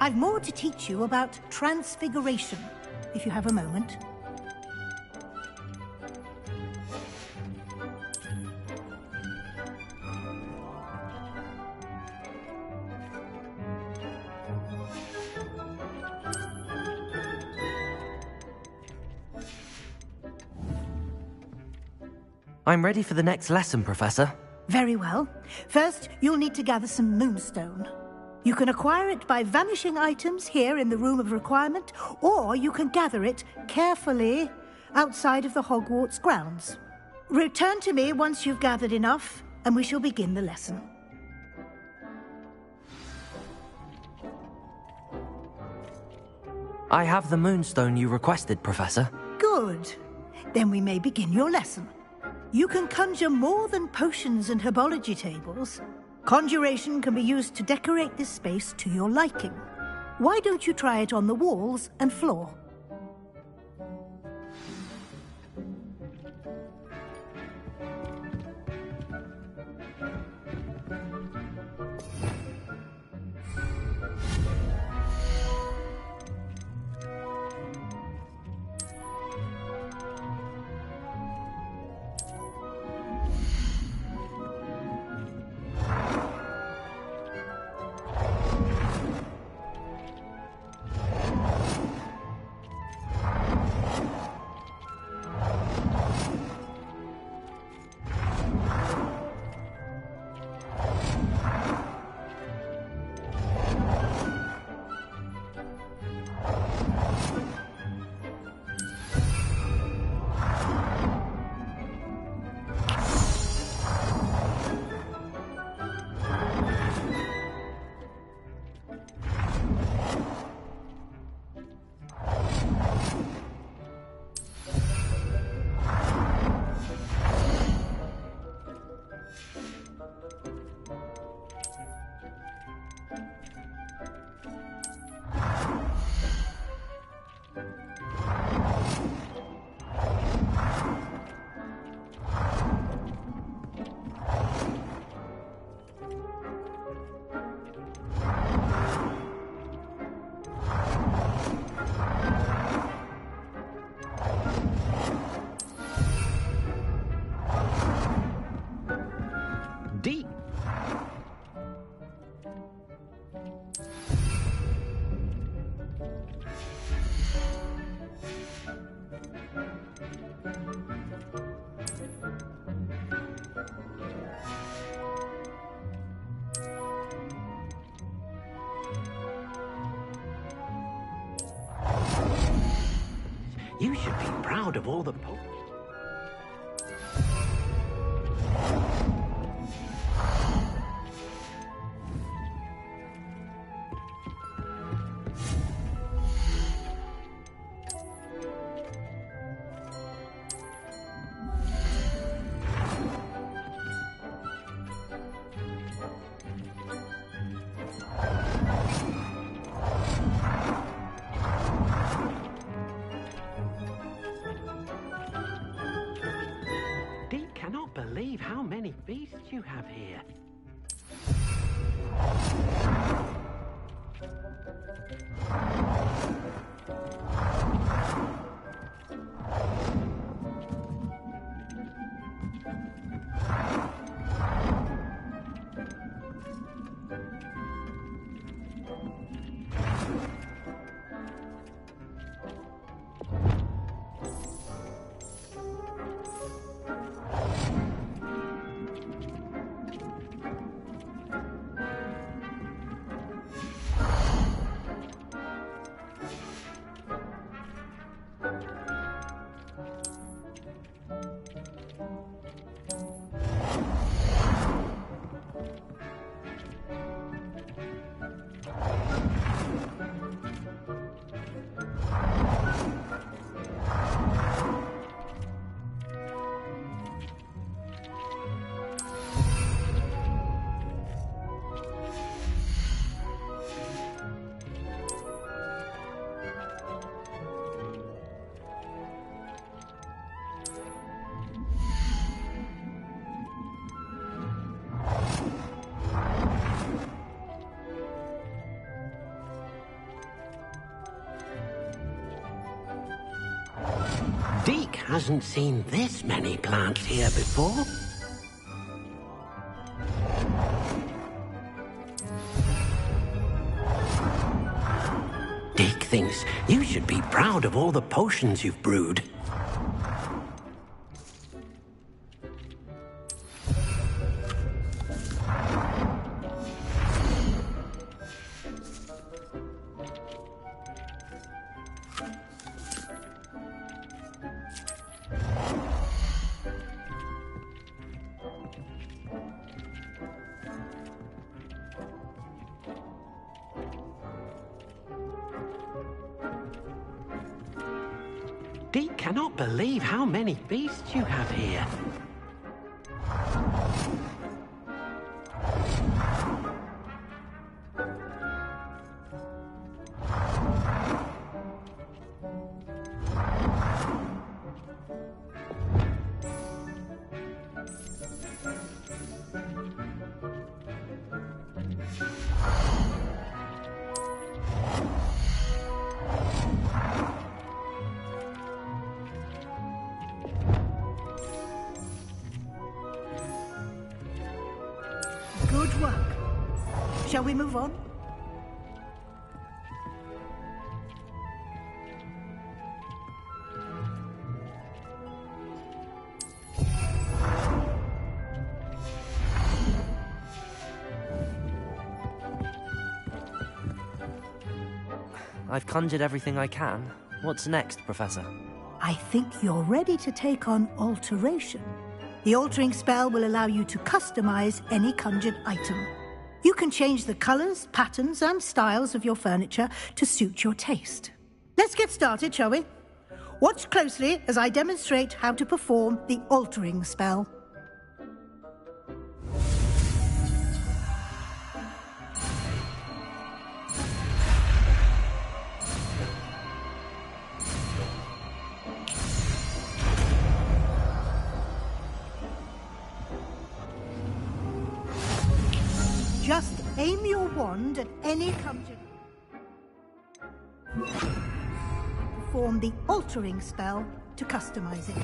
I've more to teach you about transfiguration, if you have a moment. I'm ready for the next lesson, Professor. Very well. First, you'll need to gather some moonstone. You can acquire it by vanishing items here in the Room of Requirement, or you can gather it carefully outside of the Hogwarts grounds. Return to me once you've gathered enough, and we shall begin the lesson. I have the moonstone you requested, Professor. Good. Then we may begin your lesson. You can conjure more than potions and herbology tables. Conjuration can be used to decorate this space to your liking. Why don't you try it on the walls and floor? you should be proud of all the... Believe how many beasts you have here. Deke hasn't seen this many plants here before. Deke thinks you should be proud of all the potions you've brewed. Deke cannot believe how many beasts you have here. Good work. Shall we move on? I've conjured everything I can. What's next, Professor? I think you're ready to take on alteration. The altering spell will allow you to customize any conjured item. You can change the colors, patterns, and styles of your furniture to suit your taste. Let's get started, shall we? Watch closely as I demonstrate how to perform the altering spell. Just aim your wand at any conjured... Perform the altering spell to customize it.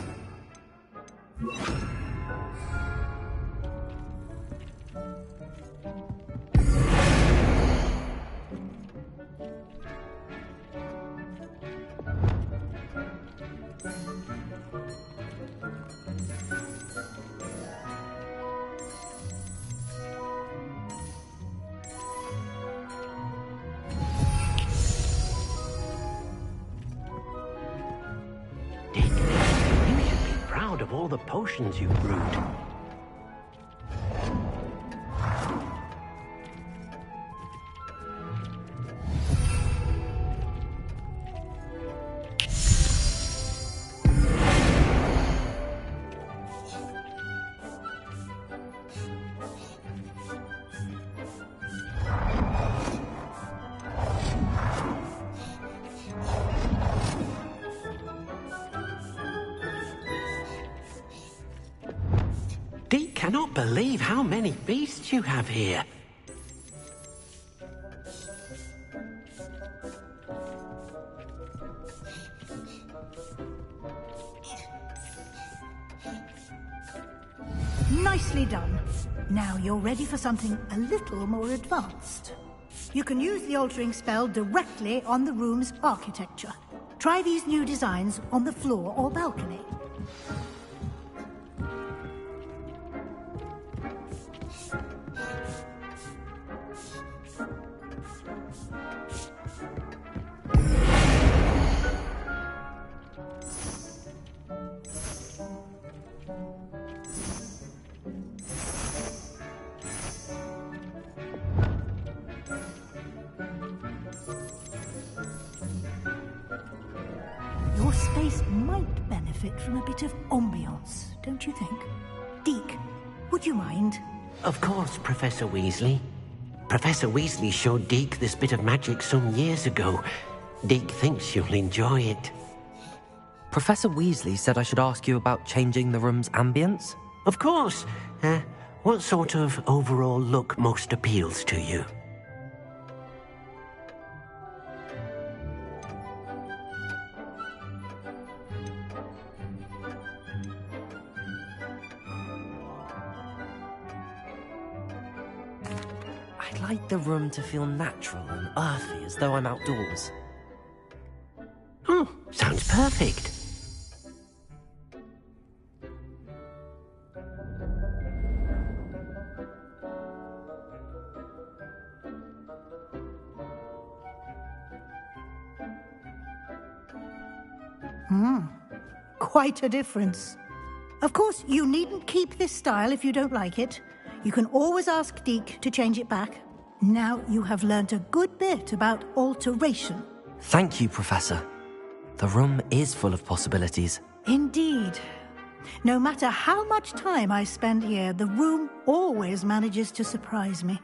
Dick, you should be proud of all the potions you've brewed. Deke cannot believe how many beasts you have here. Nicely done. Now you're ready for something a little more advanced. You can use the altering spell directly on the room's architecture. Try these new designs on the floor or balcony. Your space might benefit from a bit of ambiance, don't you think? Deke, would you mind? Of course, Professor Weasley. Professor Weasley showed Deke this bit of magic some years ago. Deke thinks you'll enjoy it. Professor Weasley said I should ask you about changing the room's ambience? Of course. What sort of overall look most appeals to you? I'd like the room to feel natural and earthy, as though I'm outdoors. Oh, sounds perfect. Quite a difference. Of course, you needn't keep this style if you don't like it. You can always ask Deke to change it back. Now you have learnt a good bit about alteration. Thank you, Professor. The room is full of possibilities. Indeed. No matter how much time I spend here, the room always manages to surprise me.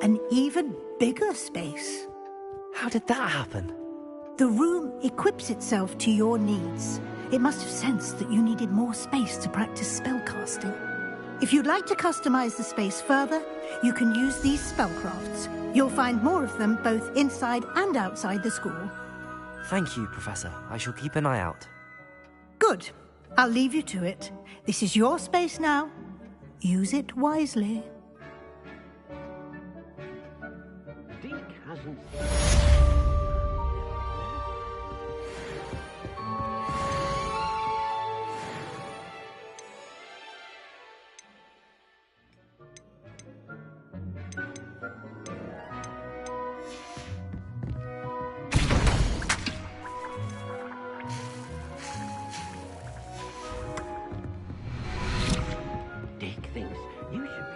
An even bigger space. How did that happen? The room equips itself to your needs. It must have sensed that you needed more space to practice spellcasting. If you'd like to customize the space further, you can use these spellcrafts. You'll find more of them both inside and outside the school. Thank you, Professor. I shall keep an eye out. Good. I'll leave you to it. This is your space now. Use it wisely. Deke hasn't... Deke thinks you should be...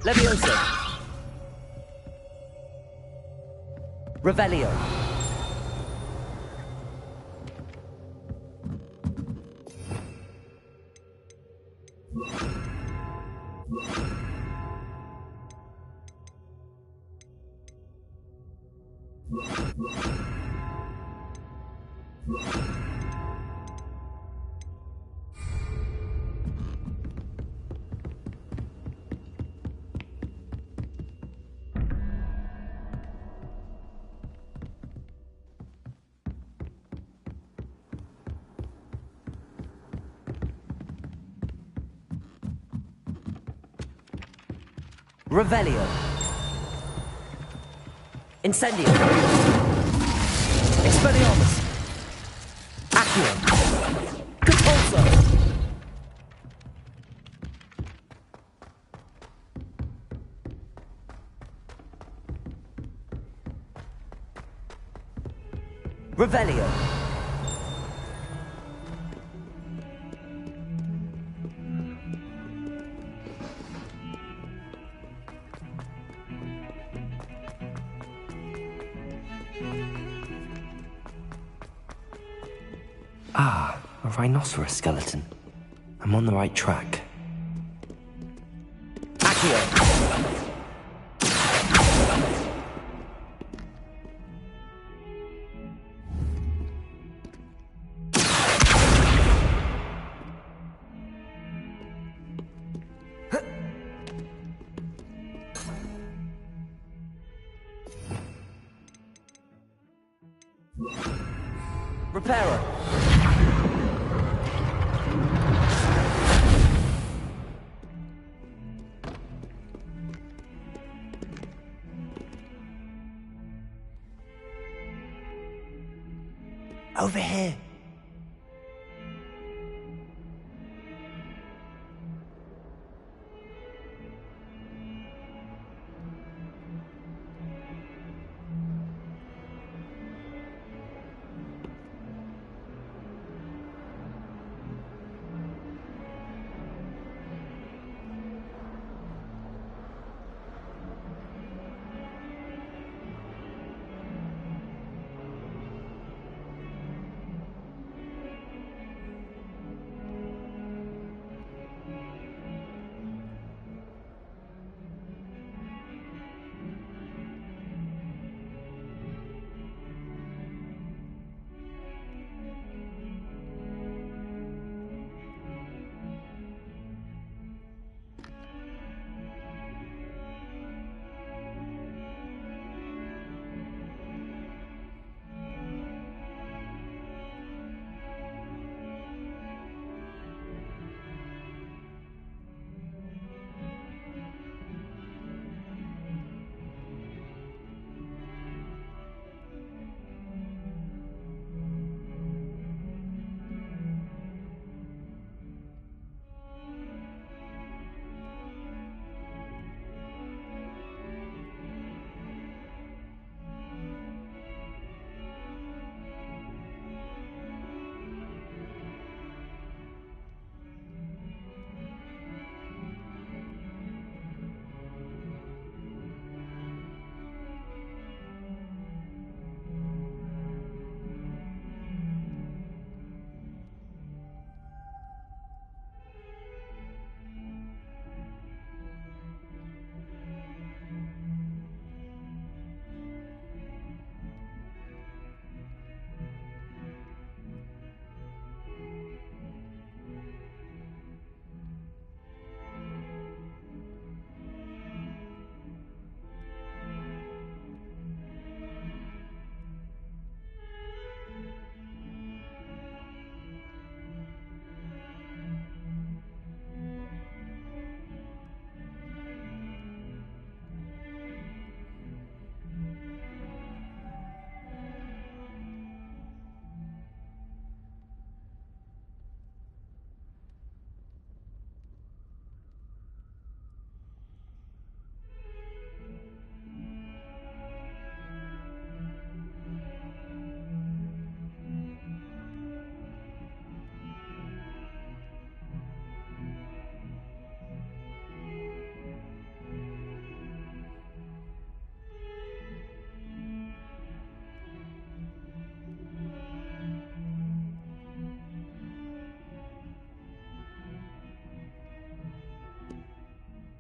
Levioso. Revelio. Revelio. Incendio. Expelliarmus. Accio. Compulso. Revelio. Ah, a rhinoceros skeleton. I'm on the right track. Accio. Reparo. Over here.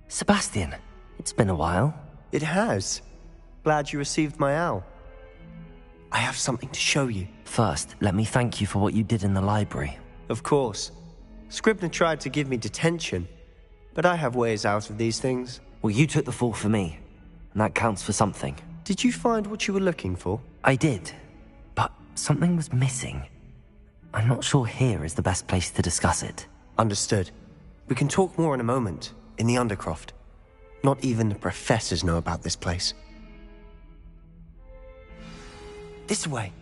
Sebastian, it's been a while. It has. Glad you received my owl. I have something to show you. First, let me thank you for what you did in the library. Of course. Scribner tried to give me detention, but I have ways out of these things. Well, you took the fall for me, and that counts for something. Did you find what you were looking for? I did, but something was missing. I'm not sure here is the best place to discuss it. Understood. We can talk more in a moment, in the Undercroft. Not even the professors know about this place. This way.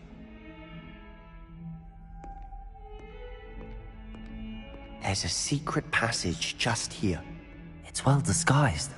There's a secret passage just here. It's well disguised.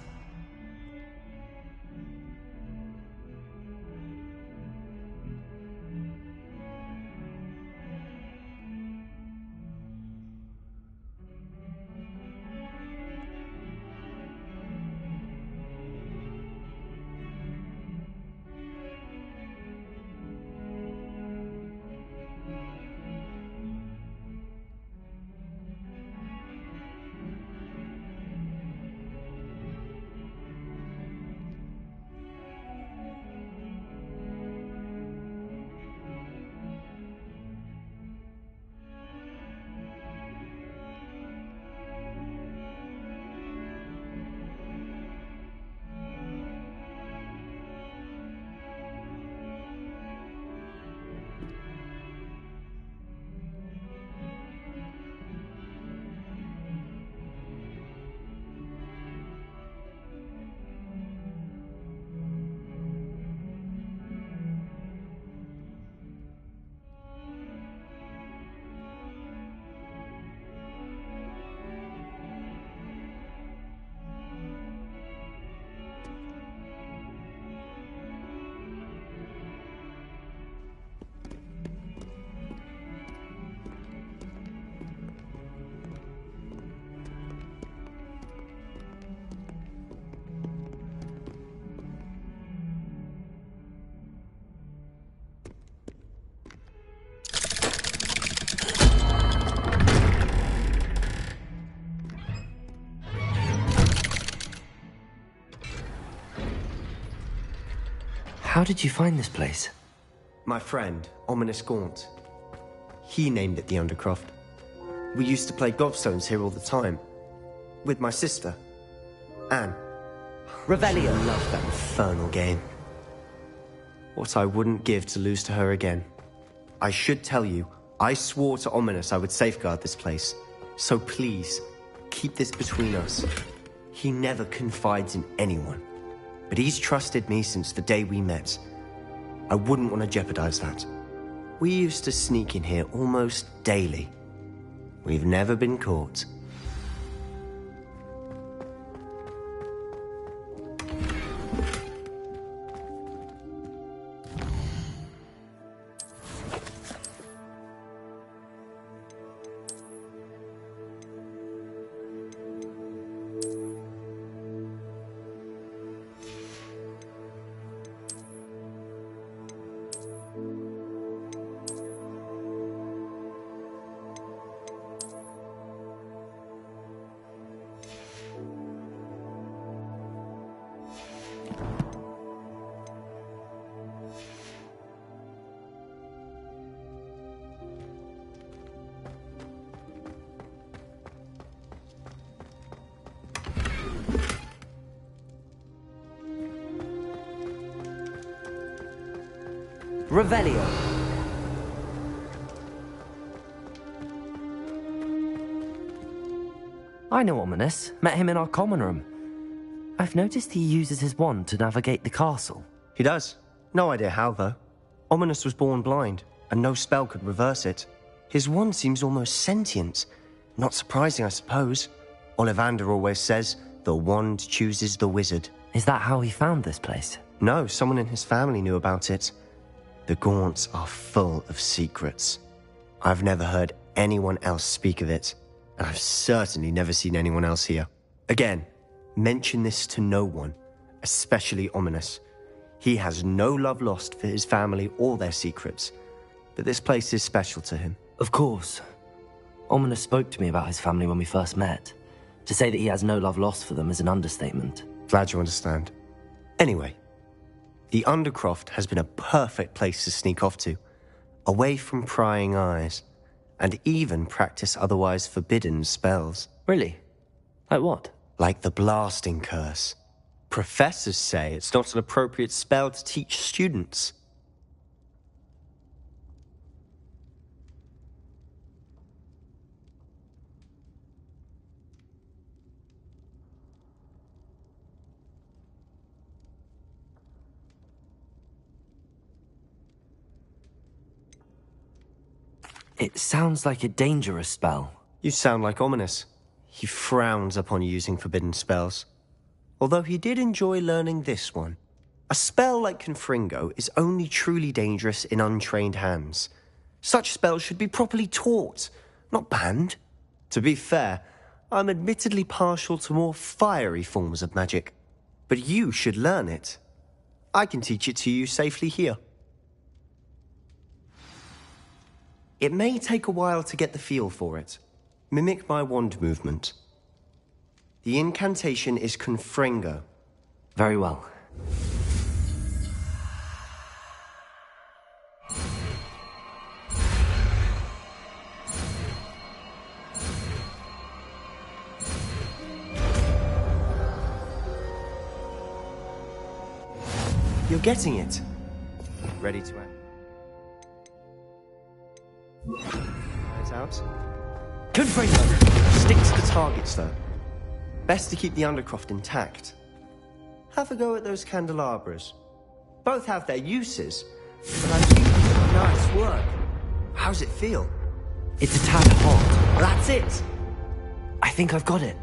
How did you find this place? My friend, Ominous Gaunt. He named it the Undercroft. We used to play gobstones here all the time. With my sister, Anne. Revelio. I loved that infernal game. What I wouldn't give to lose to her again. I should tell you, I swore to Ominous I would safeguard this place. So please, keep this between us. He never confides in anyone. But he's trusted me since the day we met. I wouldn't want to jeopardize that. We used to sneak in here almost daily. We've never been caught. Revelio. I know Ominous. Met him in our common room. I've noticed he uses his wand to navigate the castle. He does. No idea how, though. Ominous was born blind, and no spell could reverse it. His wand seems almost sentient. Not surprising, I suppose. Ollivander always says, the wand chooses the wizard. Is that how he found this place? No, someone in his family knew about it. The Gaunts are full of secrets. I've never heard anyone else speak of it, and I've certainly never seen anyone else here. Again, mention this to no one, especially Ominous. He has no love lost for his family or their secrets, but this place is special to him. Of course. Ominous spoke to me about his family when we first met. To say that he has no love lost for them is an understatement. Glad you understand. Anyway, the Undercroft has been a perfect place to sneak off to, away from prying eyes, and even practice otherwise forbidden spells. Really? Like what? Like the blasting curse. Professors say it's not an appropriate spell to teach students. It sounds like a dangerous spell. You sound like Ominous. He frowns upon using forbidden spells. Although he did enjoy learning this one. A spell like Confringo is only truly dangerous in untrained hands. Such spells should be properly taught, not banned. To be fair, I'm admittedly partial to more fiery forms of magic. But you should learn it. I can teach it to you safely here. It may take a while to get the feel for it. Mimic my wand movement. The incantation is Confringo. Very well. You're getting it. Ready to act. Eyes out. Confringo! Sticks to targets, though. Best to keep the Undercroft intact. Have a go at those candelabras. Both have their uses, but I think you did nice work. How's it feel? It's a tad hot. That's it! I think I've got it.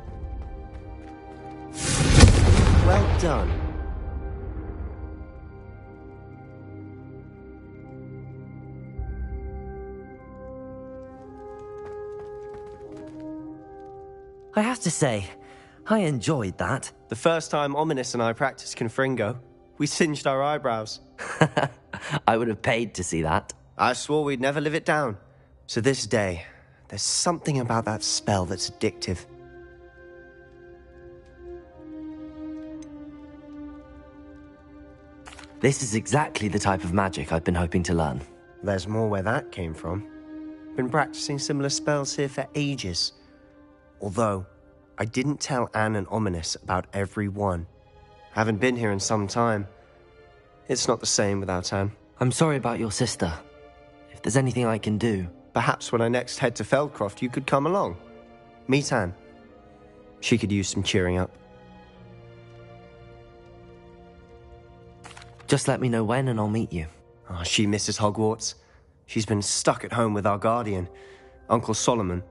Well done. I have to say, I enjoyed that. The first time Ominous and I practiced Confringo, we singed our eyebrows. I would have paid to see that. I swore we'd never live it down. To this day, there's something about that spell that's addictive. This is exactly the type of magic I've been hoping to learn. There's more where that came from. Been practicing similar spells here for ages. Although, I didn't tell Anne and Ominous about every one. Haven't been here in some time. It's not the same without Anne. I'm sorry about your sister. If there's anything I can do... Perhaps when I next head to Feldcroft, you could come along. Meet Anne. She could use some cheering up. Just let me know when and I'll meet you. Oh, she misses Hogwarts. She's been stuck at home with our guardian, Uncle Solomon.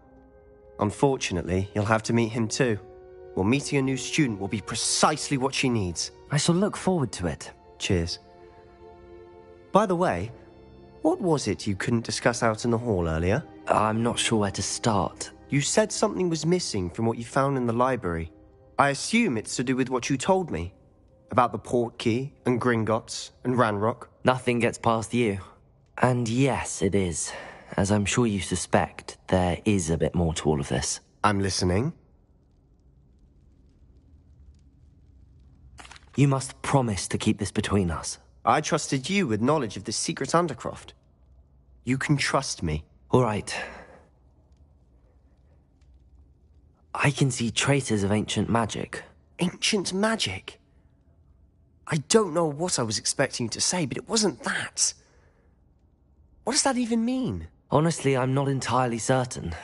Unfortunately, you'll have to meet him too. Well, meeting a new student will be precisely what she needs. I shall look forward to it. Cheers. By the way, what was it you couldn't discuss out in the hall earlier? I'm not sure where to start. You said something was missing from what you found in the library. I assume it's to do with what you told me. About the Portkey, and Gringotts, and Ranrock. Nothing gets past you. And yes, it is. As I'm sure you suspect, there is a bit more to all of this. I'm listening. You must promise to keep this between us. I trusted you with knowledge of the secret Undercroft. You can trust me. All right. I can see traces of ancient magic. Ancient magic? I don't know what I was expecting you to say, but it wasn't that. What does that even mean? Honestly, I'm not entirely certain.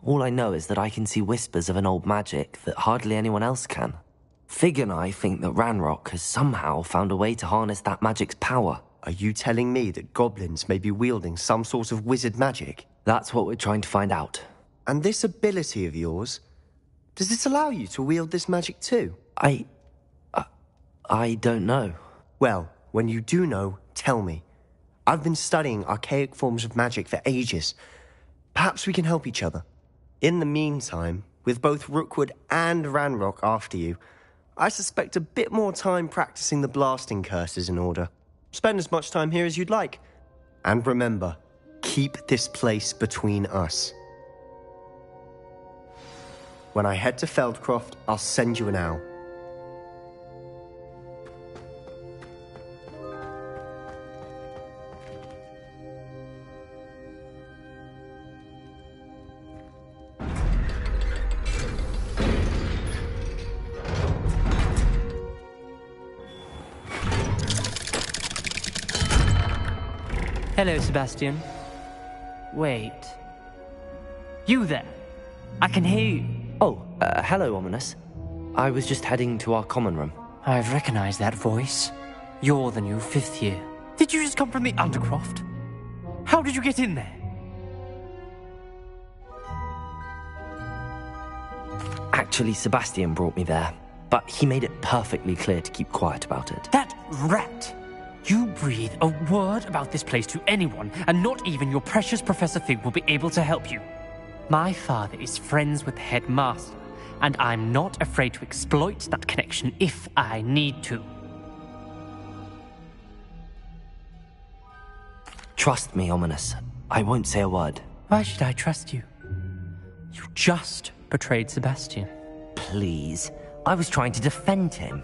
All I know is that I can see whispers of an old magic that hardly anyone else can. Fig and I think that Ranrock has somehow found a way to harness that magic's power. Are you telling me that goblins may be wielding some sort of wizard magic? That's what we're trying to find out. And this ability of yours, does it allow you to wield this magic too? I don't know. Well, when you do know, tell me. I've been studying archaic forms of magic for ages. Perhaps we can help each other. In the meantime, with both Rookwood and Ranrock after you, I suspect a bit more time practicing the blasting curse is in order. Spend as much time here as you'd like. And remember, keep this place between us. When I head to Feldcroft, I'll send you an owl. Hello, Sebastian. Wait. You there? I can hear you. Oh, hello, Ominous. I was just heading to our common room. I've recognized that voice. You're the new 5th year. Did you just come from the Undercroft? How did you get in there? Actually, Sebastian brought me there, but he made it perfectly clear to keep quiet about it. That rat! You breathe a word about this place to anyone, and not even your precious Professor Fig will be able to help you. My father is friends with the headmaster, and I'm not afraid to exploit that connection if I need to. Trust me, Ominous. I won't say a word. Why should I trust you? You just betrayed Sebastian. Please. I was trying to defend him.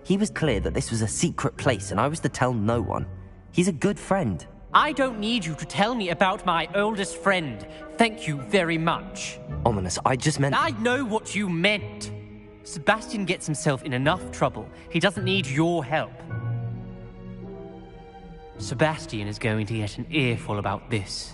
He was clear that this was a secret place, and I was to tell no one. He's a good friend. I don't need you to tell me about my oldest friend. Thank you very much. Ominous, I just meant... I know what you meant. Sebastian gets himself in enough trouble. He doesn't need your help. Sebastian is going to get an earful about this.